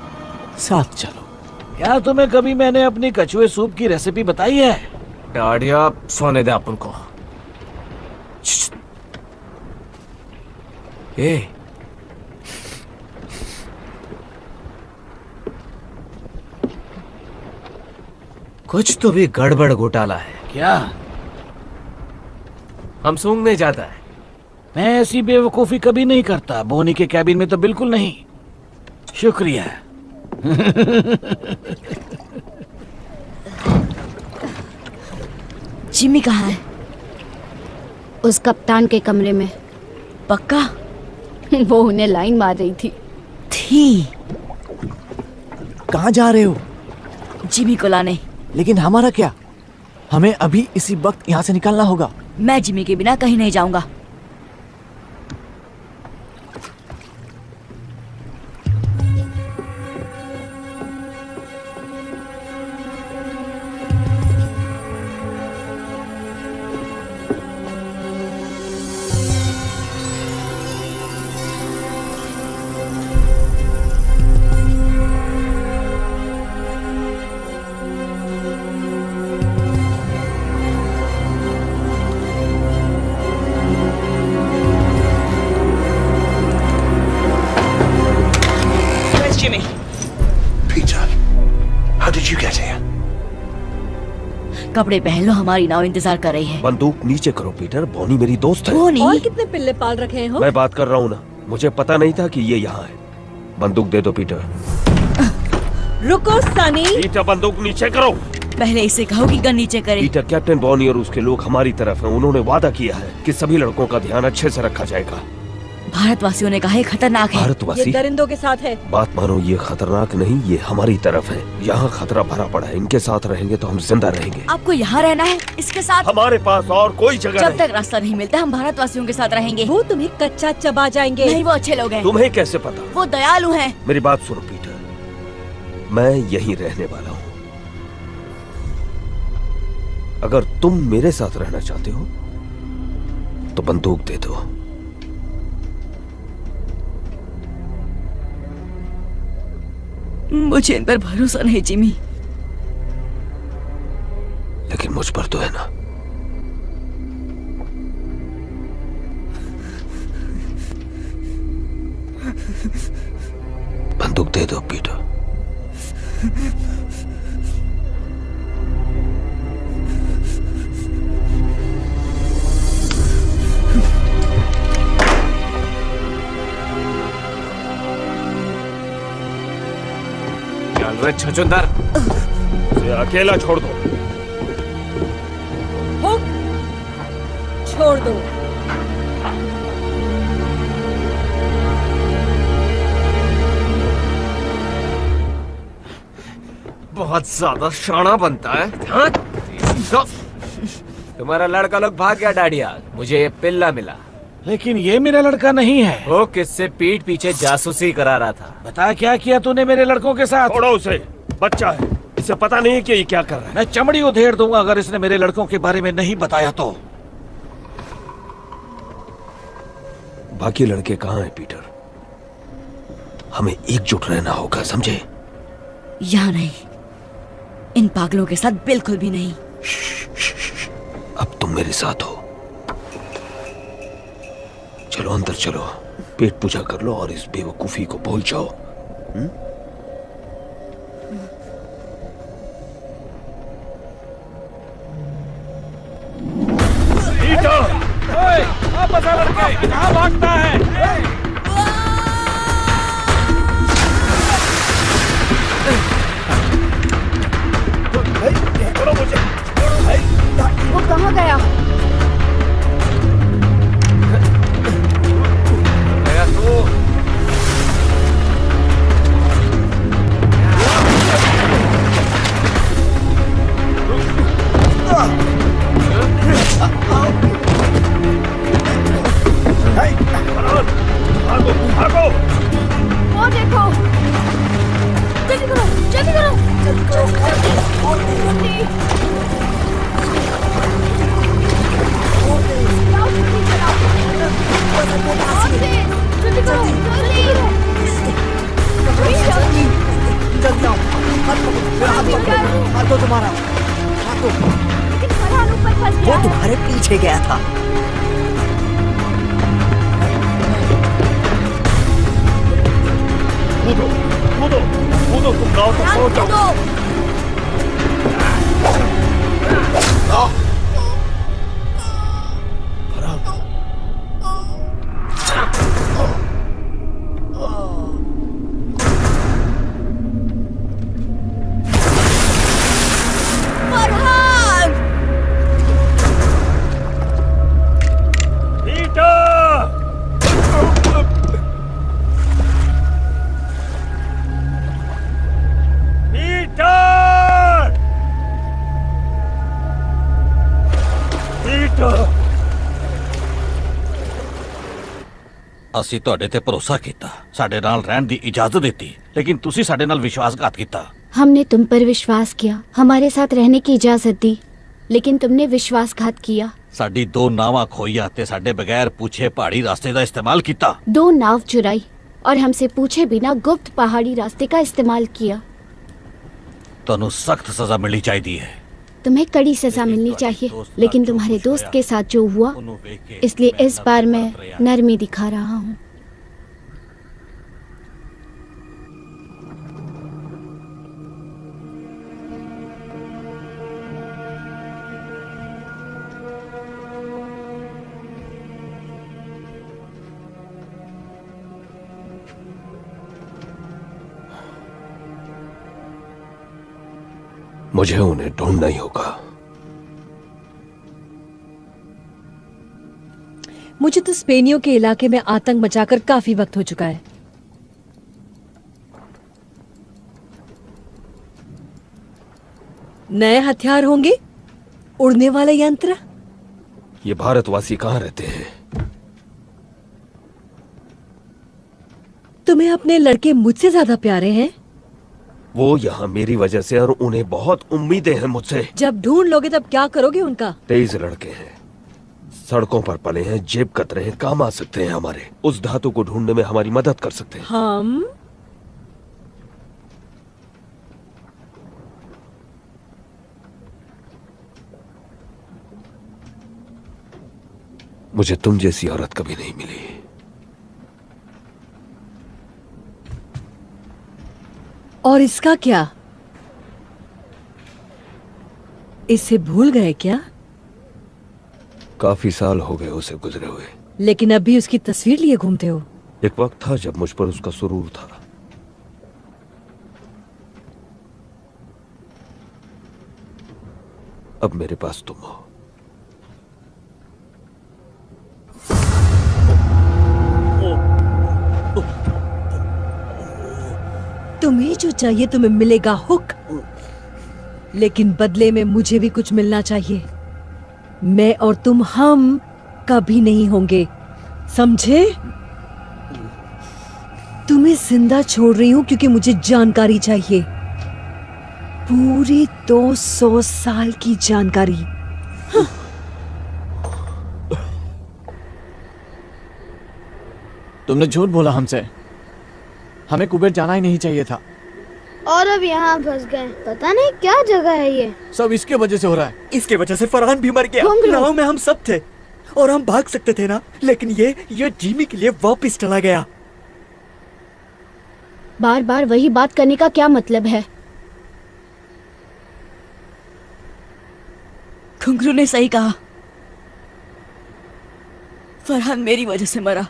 साथ चलो। क्या तुम्हें कभी मैंने अपनी कछुए सूप की रेसिपी बताई है? डाडिया, सोने दे अपन को। ए, कुछ तो भी गड़बड़ घोटाला है। क्या? हम सूंघने जाता है। मैं ऐसी बेवकूफी कभी नहीं करता। बोनी के कैबिन में तो बिल्कुल नहीं। शुक्रिया। जिमी कहाँ है? उस कप्तान के कमरे में। पक्का? वो उन्हें लाइन मार रही थी। कहाँ जा रहे हो? जिमी को लाने। लेकिन हमारा क्या? हमें अभी इसी वक्त यहाँ से निकलना होगा। मैं जिमी के बिना कहीं नहीं जाऊंगा। कपड़े पहन लो, हमारी नाव इंतजार कर रही है। बंदूक नीचे करो पीटर, बॉनी मेरी दोस्त है। बॉनी? और कितने पिल्ले पाल रखे हैं? मैं बात कर रहा हूँ ना, मुझे पता नहीं था कि ये यहाँ है। बंदूक दे दो पीटर। रुको सनी। पीटर, बंदूक नीचे करो। पहले इसे कहो कि गन नीचे करे। पीटर, कैप्टन बॉनी और उसके लोग हमारी तरफ हैं। उन्होंने वादा किया है कि सभी लड़कों का ध्यान अच्छे से रखा जाएगा। भारतवासियों ने कहा है खतरनाक है। भारतवासी? ये दरिंदों के साथ है। बात मानो, ये खतरनाक नहीं, ये हमारी तरफ है। यहाँ खतरा भरा पड़ा है। इनके साथ रहेंगे तो हम जिंदा रहेंगे। आपको यहाँ रहना है इसके साथ? हमारे पास और कोई जगह जब नहीं। तक रास्ता नहीं मिलता हम भारतवासियों के साथ रहेंगे। वो तुम्हें कच्चा चबा जाएंगे। नहीं, वो अच्छे लोग हैं। तुम्हें कैसे पता? वो दयालु हैं। मेरी बात सुनो पीटर, मैं यहीं रहने वाला हूँ। अगर तुम मेरे साथ रहना चाहते हो तो बंदूक दे दो। मुझे इन पर भरोसा नहीं जिमी। लेकिन मुझ पर तो है ना। बंदूक दे दो पीटर। अरे छछुंदर, उसे अकेला छोड़ दो। हुक, छोड़ दो। बहुत ज्यादा शाना बनता है। हाँ? तुम्हारा लड़का लोग भाग गया डाडिया, मुझे ये पिल्ला मिला। लेकिन ये मेरा लड़का नहीं है। वो किससे पीठ पीछे जासूसी करा रहा था। बता क्या किया तूने मेरे लड़कों के साथ? छोड़ो उसे, बच्चा है। इसे पता नहीं है कि ये क्या कर रहा है। मैं चमड़ी उधेड़ दूंगा अगर इसने मेरे लड़कों के बारे में नहीं बताया तो। बाकी लड़के कहाँ हैं पीटर? हमें एकजुट रहना होगा, समझे? यहाँ नहीं, इन पागलों के साथ बिल्कुल भी नहीं। अब तुम मेरे साथ हो। चलो अंदर चलो, पेट पूजा कर लो और इस बेवकूफी को भूल जाओ। वापस आ लड़के, कहाँ भागता है? वो कहाँ गया? गया तो भागो भागो। वो देखो, जल्दी करो, जल्दी करो, जल्दी करो, जल्दी आओ, हाथ दो तुम्हारा, हाथ दो। वो तुम्हारे पीछे गया था। कूदो कूदो कूदो, तुम गाँव तक पहुंच जाओ। ਅਸੀਂ ਤੁਹਾਡੇ ਤੇ ਭਰੋਸਾ ਕੀਤਾ, ਸਾਡੇ ਨਾਲ ਰਹਿਣ ਦੀ इजाजत ਦਿੱਤੀ, लेकिन ਤੁਸੀਂ ਸਾਡੇ ਨਾਲ विश्वासघात ਕੀਤਾ। हमने तुम पर विश्वास किया, हमारे साथ रहने की इजाजत दी, लेकिन तुमने विश्वासघात किया। ਸਾਡੀ 2 ਨਾਵਾਂ ਖੋਈਆਂ ਤੇ ਸਾਡੇ ਬਗੈਰ पूछे पहाड़ी रास्ते का इस्तेमाल किया। 2 नाव चुराई और हमसे पूछे बिना गुप्त पहाड़ी रास्ते का इस्तेमाल किया। ਤੁਹਾਨੂੰ सख्त सजा मिलनी चाहिए। तुम्हें कड़ी सजा मिलनी चाहिए, लेकिन तुम्हारे दोस्त के साथ जो हुआ, इसलिए इस बार मैं नरमी दिखा रहा हूँ। मुझे उन्हें ढूंढना ही होगा। मुझे तो स्पेनियों के इलाके में आतंक मचाकर काफी वक्त हो चुका है। नए हथियार होंगे, उड़ने वाले यंत्र। ये भारतवासी कहाँ रहते हैं? तुम्हें अपने लड़के मुझसे ज्यादा प्यारे हैं। वो यहाँ मेरी वजह से, और उन्हें बहुत उम्मीदें हैं मुझसे। जब ढूंढ लोगे तब क्या करोगे उनका? 23 लड़के हैं, सड़कों पर पले हैं, जेब कतरे हैं, काम आ सकते हैं हमारे। उस धातु को ढूंढने में हमारी मदद कर सकते हैं। हम मुझे तुम जैसी औरत कभी नहीं मिली। और इसका क्या? इसे भूल गए क्या? काफी साल हो गए उसे गुजरे हुए, लेकिन अब भी उसकी तस्वीर लिए घूमते हो। एक वक्त था जब मुझ पर उसका सुरूर था। अब मेरे पास तुम हो। तुम्हें जो चाहिए तुम्हें मिलेगा, हुक। लेकिन बदले में मुझे भी कुछ मिलना चाहिए। मैं और तुम हम कभी नहीं होंगे, समझे? तुम्हें जिंदा छोड़ रही हूं क्योंकि मुझे जानकारी चाहिए। पूरे 200 साल की जानकारी। तुमने झूठ बोला हमसे। हमें कुबेर जाना ही नहीं चाहिए था। और अब यहाँ फंस गए। पता नहीं क्या जगह है ये। सब इसके वजह से हो रहा है। इसके वजह से फरहान भी मर गया। नाव में हम सब थे और हम भाग सकते थे ना, लेकिन ये जिमी के लिए वापस चला गया। बार बार वही बात करने का क्या मतलब है? घुंघरू ने सही कहा, फरहान मेरी वजह से मरा।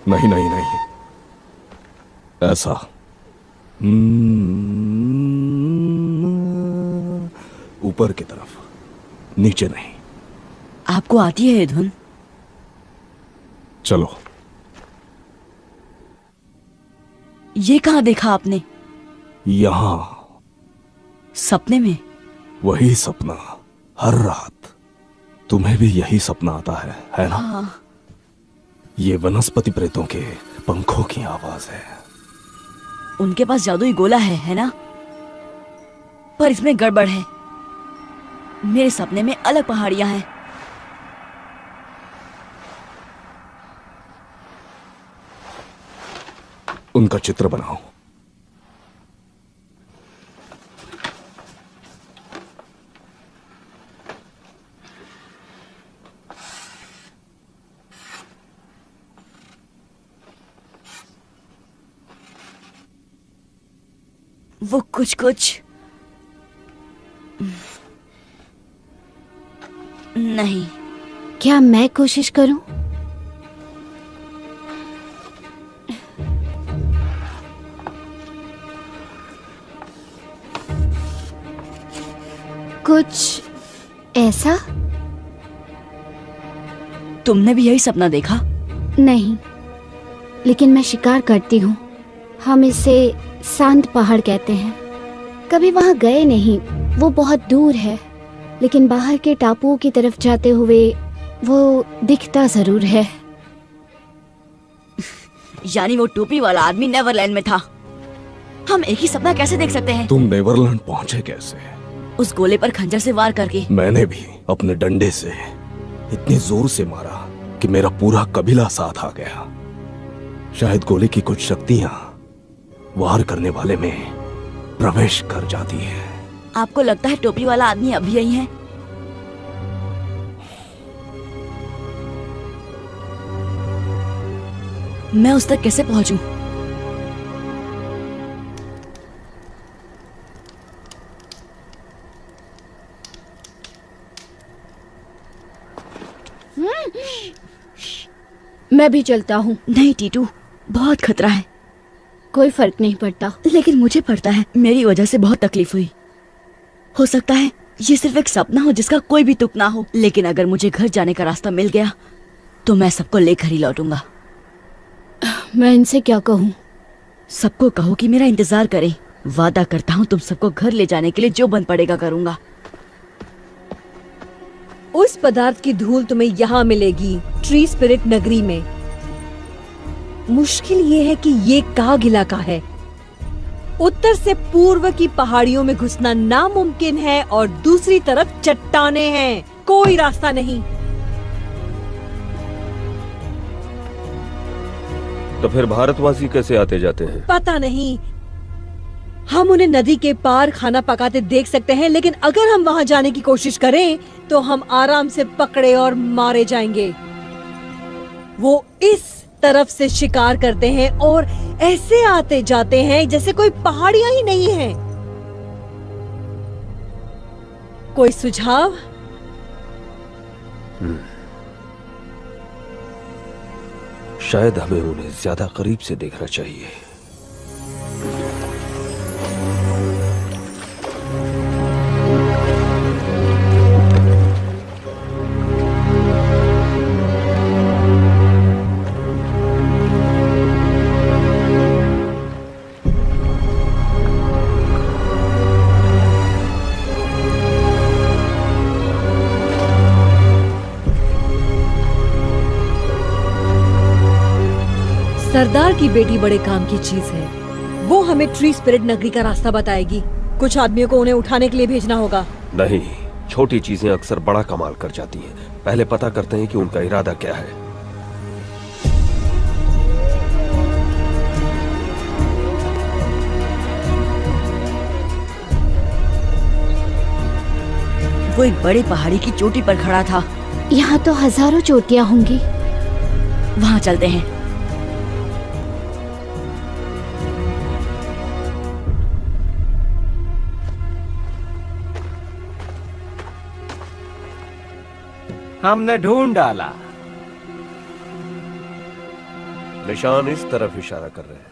नहीं नहीं नहीं, ऐसा ऊपर की तरफ, नीचे नहीं। आपको आती है ये धुन? चलो। ये कहाँ देखा आपने? यहां। सपने में? वही सपना हर रात। तुम्हें भी यही सपना आता है ना? हाँ। ये वनस्पति प्रेतों के पंखों की आवाज है। उनके पास जादुई गोला है ना? पर इसमें गड़बड़ है। मेरे सपने में अलग पहाड़ियां हैं। उनका चित्र बनाओ। वो कुछ कुछ नहीं। क्या मैं कोशिश करूं? कुछ ऐसा? तुमने भी यही सपना देखा? नहीं, लेकिन मैं शिकार करती हूँ। हम इसे शांत पहाड़ कहते हैं। कभी वहां गए नहीं, वो बहुत दूर है, लेकिन बाहर के टापुओं की तरफ जाते हुए वो दिखता जरूर है। यानी वो टोपी वाला आदमी नेवरलैंड में था। हम एक ही सपना कैसे देख सकते हैं? तुम नेवरलैंड पहुंचे कैसे? उस गोले पर खंजर से वार करके। मैंने भी अपने डंडे से इतनी जोर से मारा कि मेरा पूरा कबीला साथ आ गया। शायद गोले की कुछ शक्तियां वार करने वाले में प्रवेश कर जाती है। आपको लगता है टोपी वाला आदमी अभी यही है? मैं उस तक कैसे पहुंचूं? मैं भी चलता हूँ। नहीं टीटू, बहुत खतरा है। कोई फर्क नहीं पड़ता। लेकिन मुझे पड़ता है। मेरी वजह से बहुत तकलीफ हुई। हो सकता है ये सिर्फ एक सपना हो जिसका कोई भी तुक ना हो, लेकिन अगर मुझे घर जाने का रास्ता मिल गया तो मैं सबको लेकर ही लौटूंगा। मैं इनसे क्या कहूँ? सबको कहो कि मेरा इंतजार करें। वादा करता हूँ तुम सबको घर ले जाने के लिए जो बन पड़ेगा करूंगा। उस पदार्थ की धूल तुम्हें यहाँ मिलेगी, ट्री स्पिरिट नगरी में। मुश्किल ये है कि ये काग इलाका है। उत्तर से पूर्व की पहाड़ियों में घुसना नामुमकिन है और दूसरी तरफ चट्टानें हैं। कोई रास्ता नहीं। तो फिर भारतवासी कैसे आते जाते हैं? पता नहीं। हम उन्हें नदी के पार खाना पकाते देख सकते हैं, लेकिन अगर हम वहां जाने की कोशिश करें तो हम आराम से पकड़े और मारे जाएंगे। वो इस तरफ से शिकार करते हैं और ऐसे आते जाते हैं जैसे कोई पहाड़ियां ही नहीं है। कोई सुझाव? शायद हमें उन्हें ज्यादा करीब से देखना चाहिए। सरदार की बेटी बड़े काम की चीज है। वो हमें ट्री स्पिरिट नगरी का रास्ता बताएगी। कुछ आदमियों को उन्हें उठाने के लिए भेजना होगा। नहीं, छोटी चीजें अक्सर बड़ा कमाल कर जाती हैं। पहले पता करते हैं कि उनका इरादा क्या है। वो एक बड़े पहाड़ी की चोटी पर खड़ा था। यहाँ तो हजारों चोटियाँ होंगी। वहाँ चलते हैं। हमने ढूंढ डाला। निशान इस तरफ इशारा कर रहे हैं।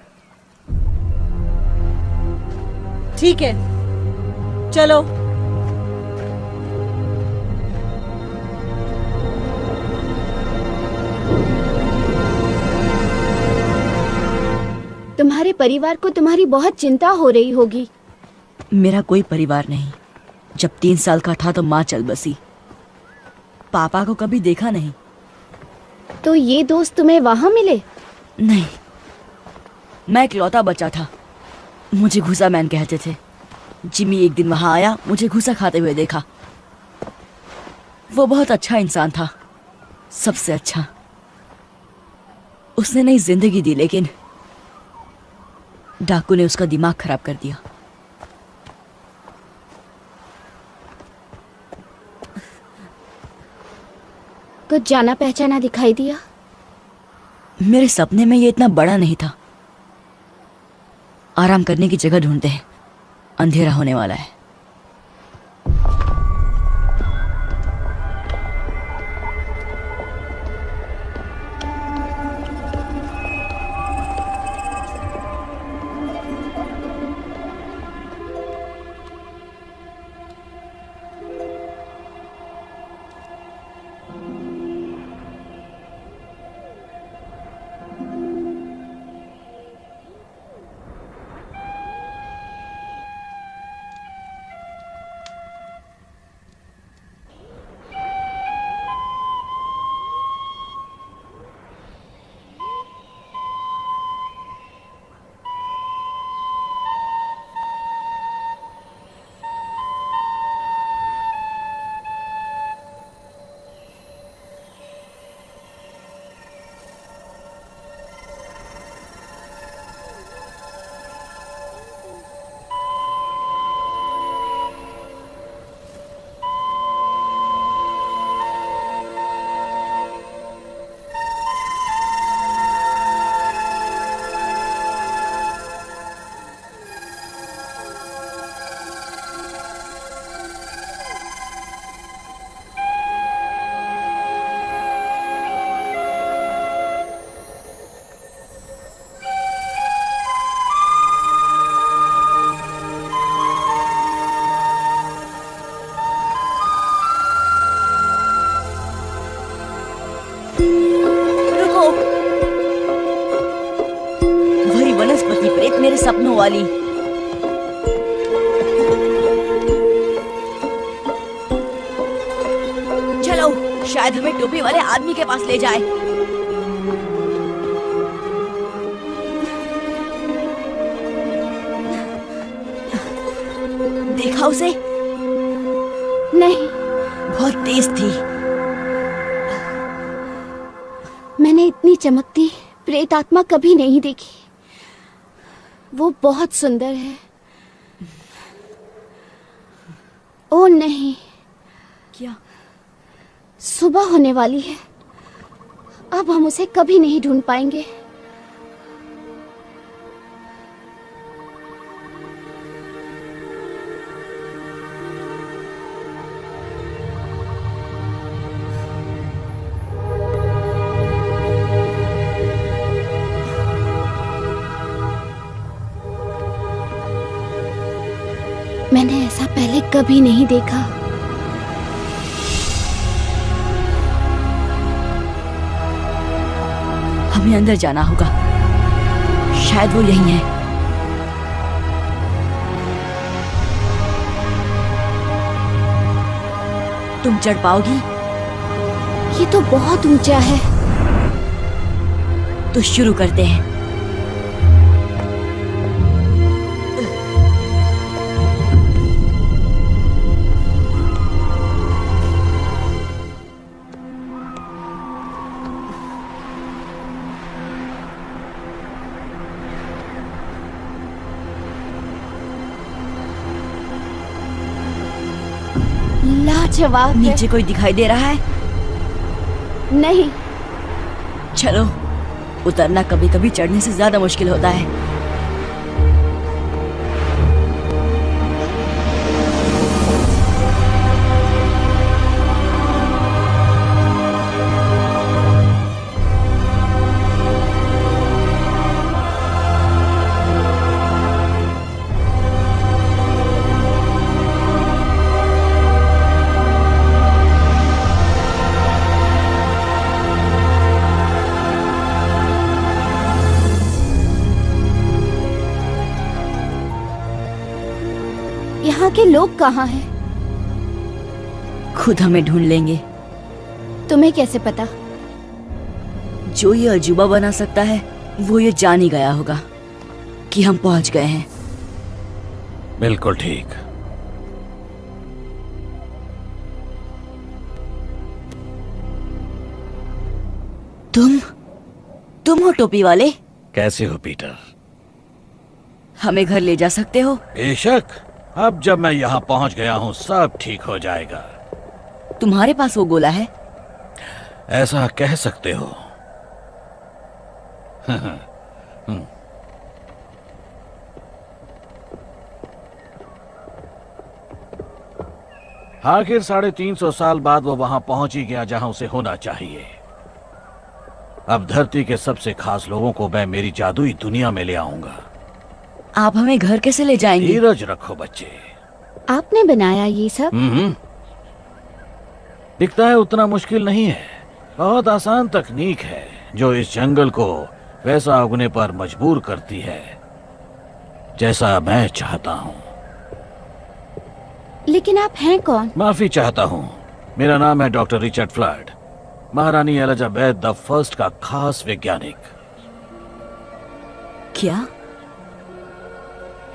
ठीक है, चलो। तुम्हारे परिवार को तुम्हारी बहुत चिंता हो रही होगी। मेरा कोई परिवार नहीं। जब 3 साल का था तो माँ चल बसी। पापा को कभी देखा नहीं। तो ये दोस्त तुम्हें वहां मिले? नहीं, मैं इकलौता बच्चा था। मुझे घुसा मैन कहते थे। जिमी एक दिन वहां आया, मुझे घुसा खाते हुए देखा। वो बहुत अच्छा इंसान था, सबसे अच्छा। उसने नई जिंदगी दी, लेकिन डाकू ने उसका दिमाग खराब कर दिया। कुछ जाना पहचाना दिखाई दिया? मेरे सपने में ये इतना बड़ा नहीं था। आराम करने की जगह ढूंढते हैं, अंधेरा होने वाला है। वनस्पति प्रेत मेरे सपनों वाली। चलो, शायद हमें टोपी वाले आदमी के पास ले जाए। देखा उसे? नहीं। बहुत तेज थी। मैंने इतनी चमकती प्रेत आत्मा कभी नहीं देखी। वो बहुत सुंदर है। ओ नहीं। क्या? सुबह होने वाली है। अब हम उसे कभी नहीं ढूंढ पाएंगे। कभी नहीं देखा। हमें अंदर जाना होगा, शायद वो यही है। तुम चढ़ पाओगी? ये तो बहुत ऊंचा है। तो शुरू करते हैं। लाजवाब है। नीचे कोई दिखाई दे रहा है? नहीं। चलो, उतरना कभी कभी चढ़ने से ज्यादा मुश्किल होता है। यहाँ के लोग कहाँ हैं? खुद हमें ढूंढ लेंगे। तुम्हें कैसे पता? जो ये अजूबा बना सकता है वो ये जान ही गया होगा कि हम पहुंच गए हैं। बिल्कुल ठीक। तुम हो टोपी वाले? कैसे हो पीटर? हमें घर ले जा सकते हो? बेशक। अब जब मैं यहाँ पहुँच गया हूँ सब ठीक हो जाएगा। तुम्हारे पास वो गोला है? ऐसा कह सकते हो। आखिर 350 साल बाद वो वहां पहुंच ही गया जहां उसे होना चाहिए। अब धरती के सबसे खास लोगों को मैं मेरी जादुई दुनिया में ले आऊंगा। आप हमें घर कैसे ले जाएंगे? धीरज रखो बच्चे। आपने बनाया ये सब? दिखता है उतना मुश्किल नहीं है। बहुत आसान तकनीक है जो इस जंगल को वैसा उगने पर मजबूर करती है जैसा मैं चाहता हूँ। लेकिन आप हैं कौन? माफी चाहता हूँ। मेरा नाम है डॉक्टर रिचर्ड फ्लड, महारानी एलिजाबेथ द फर्स्ट का खास वैज्ञानिक। क्या?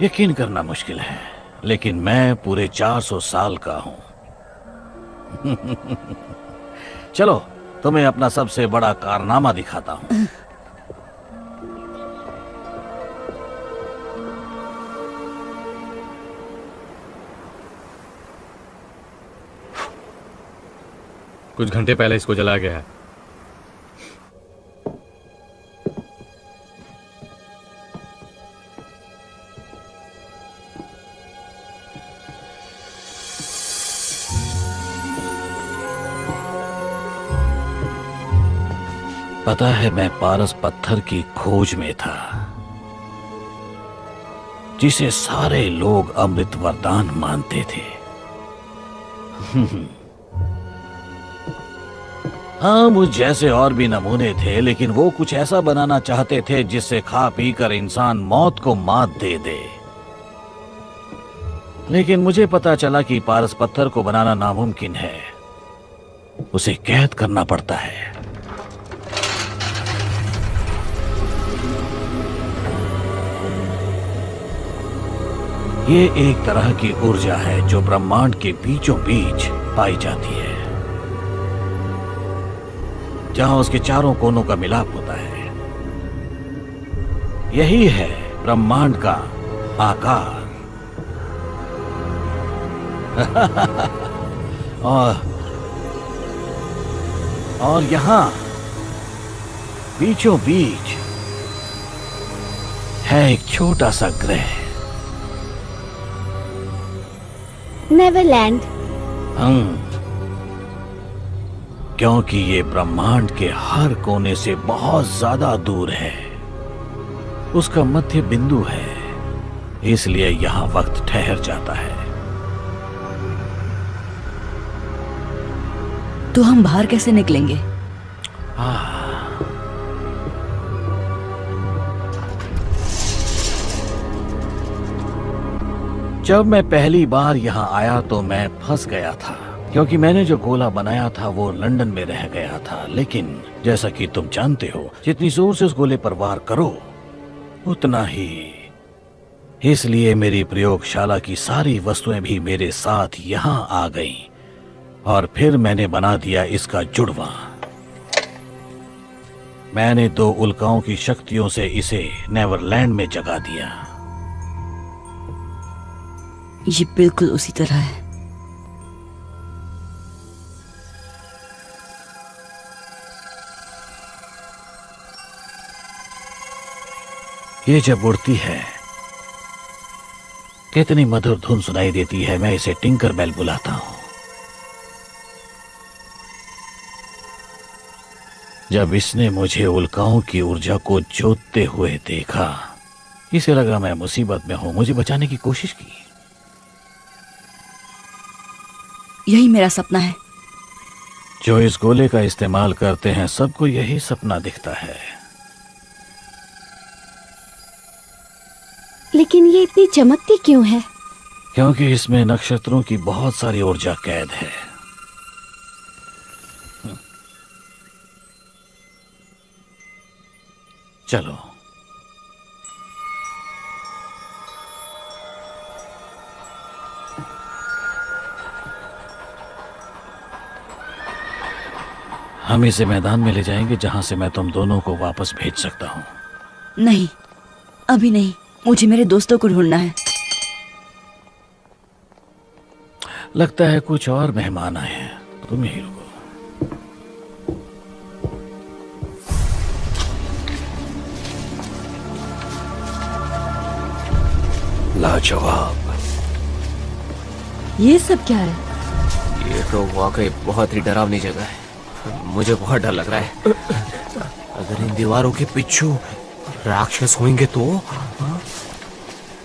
यकीन करना मुश्किल है, लेकिन मैं पूरे 400 साल का हूं। चलो तुम्हें अपना सबसे बड़ा कारनामा दिखाता हूं। कुछ घंटे पहले इसको जलाया गया है। पता है मैं पारस पत्थर की खोज में था जिसे सारे लोग अमृत वरदान मानते थे। हाँ, मुझ जैसे और भी नमूने थे, लेकिन वो कुछ ऐसा बनाना चाहते थे जिससे खा पी कर इंसान मौत को मात दे दे। लेकिन मुझे पता चला कि पारस पत्थर को बनाना नामुमकिन है, उसे कैद करना पड़ता है। ये एक तरह की ऊर्जा है जो ब्रह्मांड के बीचों बीच पाई जाती है, जहां उसके चारों कोनों का मिलाप होता है। यही है ब्रह्मांड का आकार। और यहां बीचों बीच है एक छोटा सा ग्रह, नेवरलैंड। क्योंकि ये ब्रह्मांड के हर कोने से बहुत ज्यादा दूर है, उसका मध्य बिंदु है, इसलिए यहां वक्त ठहर जाता है। तो हम बाहर कैसे निकलेंगे? जब मैं पहली बार यहाँ आया तो मैं फंस गया था, क्योंकि मैंने जो गोला बनाया था वो लंदन में रह गया था। लेकिन जैसा कि तुम जानते हो, जितनी जोर से उस गोले पर वार करो उतना ही। इसलिए मेरी प्रयोगशाला की सारी वस्तुएं भी मेरे साथ यहाँ आ गईं और फिर मैंने बना दिया इसका जुड़वा। मैंने 2 उल्काओं की शक्तियों से इसे नेवरलैंड में जगा दिया। ये बिल्कुल उसी तरह है। ये जब उड़ती है कितनी मधुर धुन सुनाई देती है। मैं इसे टिंकर बेल बुलाता हूं। जब इसने मुझे उल्काओं की ऊर्जा को जोतते हुए देखा, इसे लगा मैं मुसीबत में हूं, मुझे बचाने की कोशिश की। यही मेरा सपना है। जो इस गोले का इस्तेमाल करते हैं सबको यही सपना दिखता है। लेकिन ये इतनी चमकती क्यों है? क्योंकि इसमें नक्षत्रों की बहुत सारी ऊर्जा कैद है। चलो, हम इसे मैदान में ले जाएंगे जहां से मैं तुम दोनों को वापस भेज सकता हूं। नहीं, अभी नहीं। मुझे मेरे दोस्तों को ढूंढना है। लगता है कुछ और मेहमान आए हैं, तुम यहीं रुको। लाजवाब। ये सब क्या है? ये तो वाकई बहुत ही डरावनी जगह है। मुझे बहुत डर लग रहा है। अगर इन दीवारों के पीछे राक्षस होंगे तो?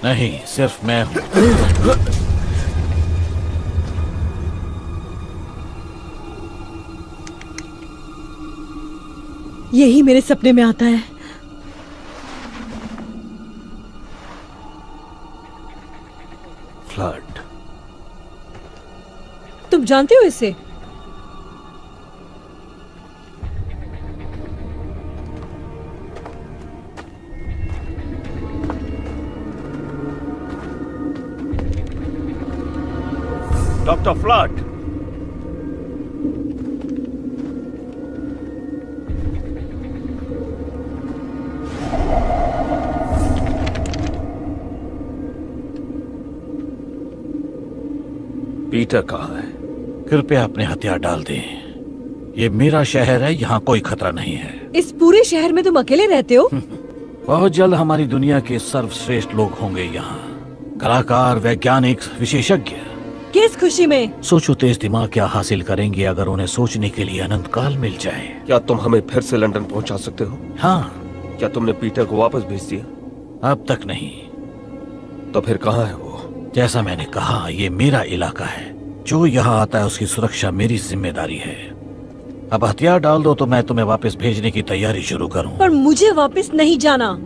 नहीं, सिर्फ मैं हूं। यही मेरे सपने में आता है। फ्लड। तुम जानते हो इसे? Doctor flood. पीटर कहाँ है? कृपया अपने हथियार डाल दें। ये मेरा शहर है, यहाँ कोई खतरा नहीं है। इस पूरे शहर में तुम अकेले रहते हो? बहुत जल्द हमारी दुनिया के सर्वश्रेष्ठ लोग होंगे यहाँ। कलाकार, वैज्ञानिक, विशेषज्ञ। किस खुशी में? सोचो तेज दिमाग क्या हासिल करेंगे अगर उन्हें सोचने के लिए अनंत काल मिल जाए। क्या तुम हमें फिर से लंदन पहुंचा सकते हो? हाँ। क्या तुमने पीटर को वापस भेज दिया? अब तक नहीं। तो फिर कहाँ है वो? जैसा मैंने कहा, ये मेरा इलाका है। जो यहाँ आता है उसकी सुरक्षा मेरी जिम्मेदारी है। अब हथियार डाल दो तो मैं तुम्हें वापस भेजने की तैयारी शुरू करूं। पर मुझे वापस नहीं जाना।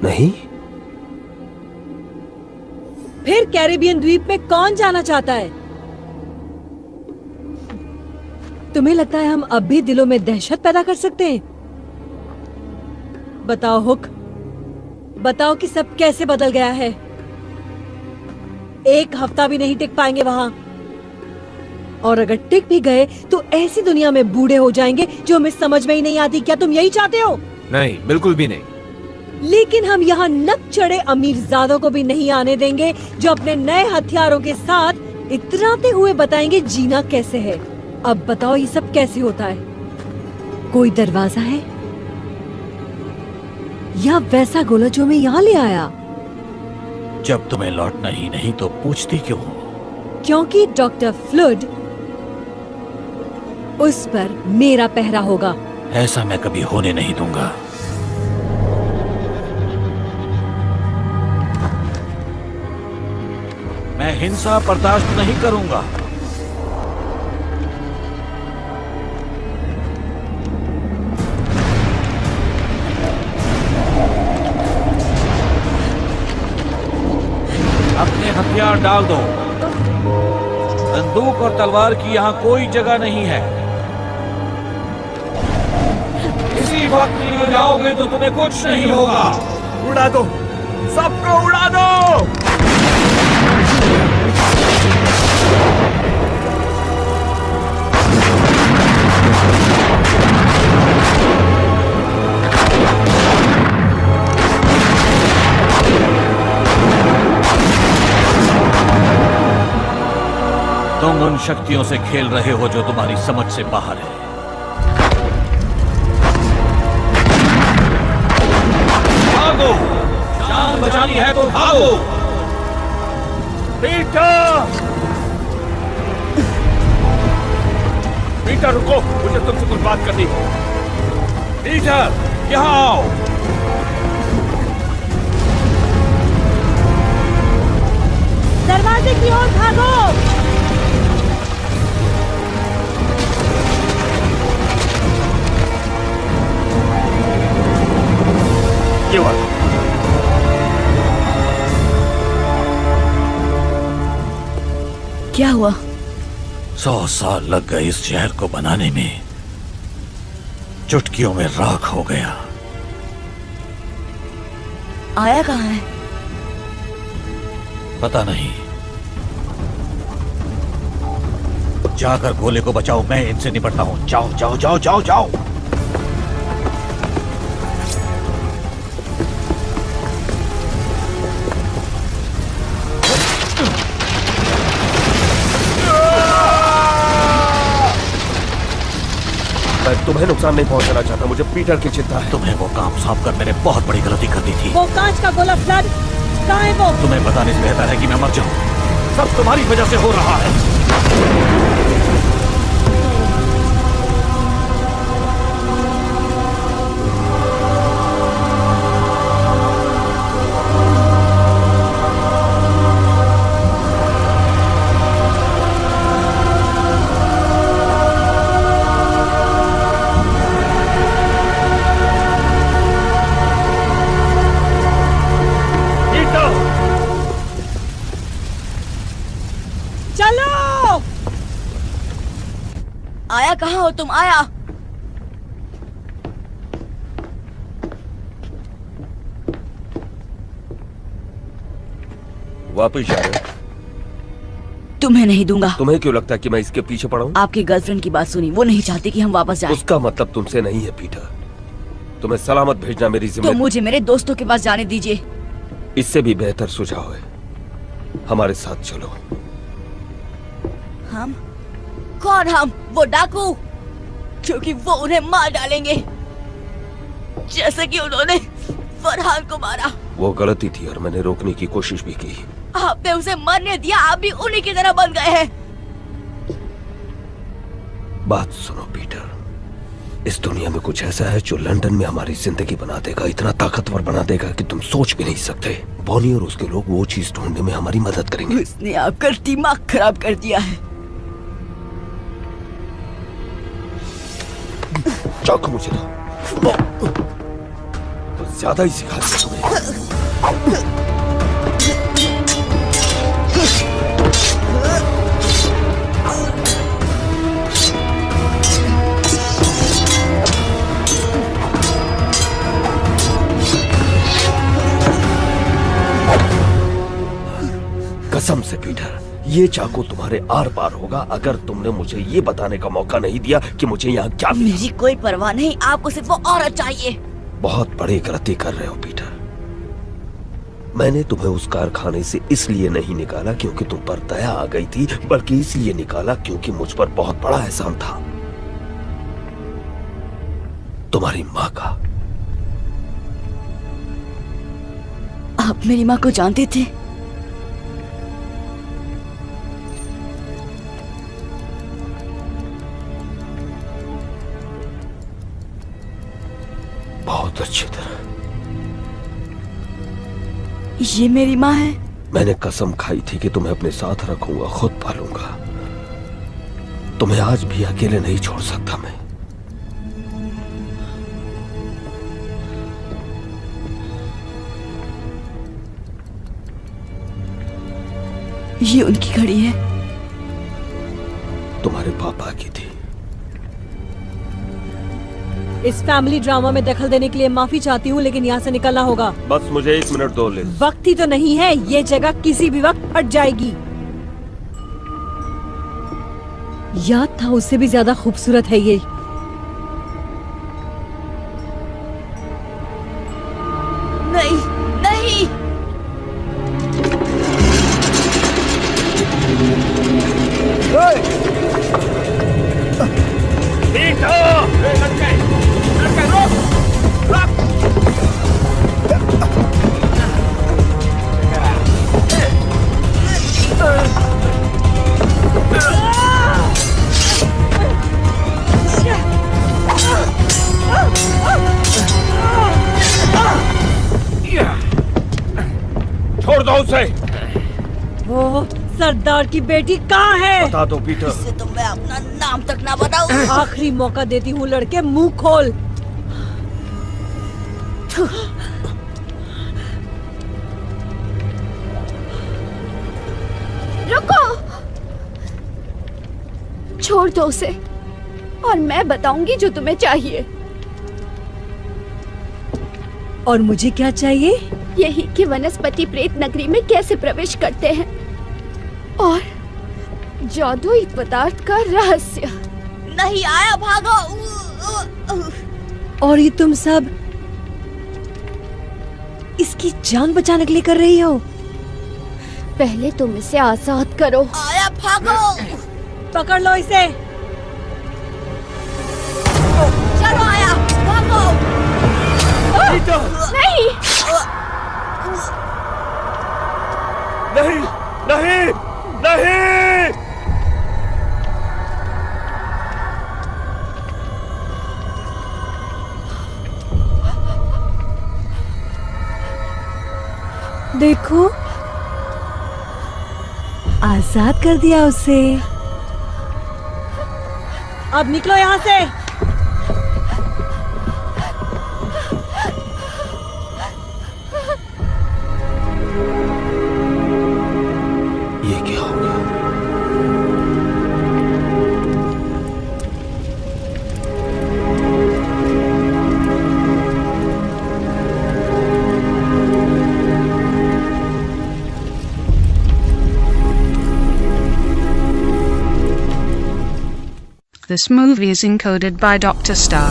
नहीं? फिर कैरेबियन द्वीप में कौन जाना चाहता है? तुम्हें लगता है हम अब भी दिलों में दहशत पैदा कर सकते हैं? बताओ हुक, बताओ कि सब कैसे बदल गया है। 1 हफ्ता भी नहीं टिक पाएंगे वहां, और अगर टिक भी गए तो ऐसी दुनिया में बूढ़े हो जाएंगे जो हमें समझ में ही नहीं आती। क्या तुम यही चाहते हो? नहीं, बिल्कुल भी नहीं। लेकिन हम यहाँ नक चढ़े अमीरजादों को भी नहीं आने देंगे जो अपने नए हथियारों के साथ इतराते हुए बताएंगे जीना कैसे है। अब बताओ ये सब कैसे होता है? कोई दरवाजा है या वैसा गोला जो मैं यहाँ ले आया? जब तुम्हें लौटना ही नहीं तो पूछती क्यों हो? क्योंकि डॉक्टर फ्लड, उस पर मेरा पहरा होगा। ऐसा मैं कभी होने नहीं दूंगा। मैं हिंसा बर्दाश्त नहीं करूंगा। अपने हथियार डाल दो। बंदूक और तलवार की यहाँ कोई जगह नहीं है। इसी वक्त निकल जाओगे तो तुम्हें कुछ नहीं होगा। उड़ा दो, सबको उड़ा दो। तुम उन शक्तियों से खेल रहे हो जो तुम्हारी समझ से बाहर है। भागो, जान बचानी है तो भागो। पीटर, पीटर रुको, मुझे तुमसे कुछ बात करनी है। पीटर, यहाँ आओ। दरवाजे की ओर भागो। ये हुआ। क्या हुआ? 100 साल लग गए इस शहर को बनाने में, चुटकियों में राख हो गया। आया कहाँ है? पता नहीं। जाकर गोले को बचाओ, मैं इनसे निपटता हूं। जाओ जाओ जाओ जाओ जाओ। मैं तुम्हें नुकसान नहीं पहुंचाना चाहता, मुझे पीटर की चिंता है। तुम्हें वो काम साफ कर मैंने बहुत बड़ी गलती कर दी थी। वो कांच का गोला फ्लड कहाँ है वो? तुम्हें बताने से बेहतर है कि मैं मर जाऊं। सब तुम्हारी वजह से हो रहा है। आया कहाँ हो तुम? आया। वापस जा रहे? तुम्हें नहीं दूंगा। तुम्हें क्यों लगता है कि मैं इसके पीछे पड़ा हूँ? आपकी गर्लफ्रेंड की बात सुनी, वो नहीं चाहती कि हम वापस जाएं। उसका मतलब तुमसे नहीं है पीटर। तुम्हें सलामत भेजना मेरी तो जिम्मेदारी। मुझे मेरे दोस्तों के पास जाने दीजिए। इससे भी बेहतर सुझाव है, हमारे साथ चलो। हम? कौन हम? वो डाकू, क्योंकि वो उन्हें मार डालेंगे जैसे कि उन्होंने फरहान को मारा। वो गलती थी और मैंने रोकने की कोशिश भी की। आपने उसे मरने दिया, आप भी उन्हीं की तरह बन गए हैं। बात सुनो पीटर, इस दुनिया में कुछ ऐसा है जो लंदन में हमारी जिंदगी बना देगा, इतना ताकतवर बना देगा कि तुम सोच भी नहीं सकते। बॉनी और उसके लोग वो चीज ढूंढने में हमारी मदद करेंगे। उसने आपका दिमाग खराब कर दिया है। चाकू मुझे दो। तो ज्यादा ही सिखा दिया तुम्हें। कसम से पीटर, ये चाकू तुम्हारे आर पार होगा अगर तुमने मुझे ये बताने का मौका नहीं दिया कि मुझे यहाँ क्या मिला। मेरी कोई परवाह नहीं, आपको सिर्फ वो औरत चाहिए। बहुत बड़ी गलती कर रहे हो पीटर। मैंने तुम्हें उस कारखाने से इसलिए नहीं निकाला क्योंकि तुम पर दया आ गई थी, बल्कि इसलिए निकाला क्योंकि मुझ पर बहुत बड़ा एहसान था, तुम्हारी माँ का। आप मेरी माँ को जानते थे? बहुत अच्छी तरह। ये मेरी माँ है? मैंने कसम खाई थी कि तुम्हें अपने साथ रखूंगा, खुद पालूंगा। तुम्हें आज भी अकेले नहीं छोड़ सकता मैं। ये उनकी घड़ी है। तुम्हारे पापा की थी। इस फैमिली ड्रामा में दखल देने के लिए माफी चाहती हूँ, लेकिन यहाँ से निकलना होगा। बस मुझे 1 मिनट दो लिज। वक्त ही तो नहीं है, ये जगह किसी भी वक्त हट जाएगी। याद था उससे भी ज्यादा खूबसूरत है ये। नहीं नहीं, छोड़ दो उसे। वो सरदार की बेटी कहाँ है? बता दो पीटर। इससे तो मैं अपना नाम तक ना बताऊं। आखिरी मौका देती हूँ लड़के, मुंह खोल। रुको, छोड़ दो उसे और मैं बताऊंगी जो तुम्हें चाहिए। और मुझे क्या चाहिए? यही कि वनस्पति प्रेत नगरी में कैसे प्रवेश करते हैं और जादुई पदार्थ का रहस्य। नहीं आया, भागो। और ये तुम सब इसकी जान बचाने के लिए कर रही हो? पहले तुम इसे आजाद करो। आया, भागो। पकड़ लो इसे। चलो आया, भागो। नहीं नहीं नहीं नहीं। देखो, आजाद कर दिया उसे। अब निकलो यहाँ से। ये क्या हो गया? This movie is encoded by Dr. Star.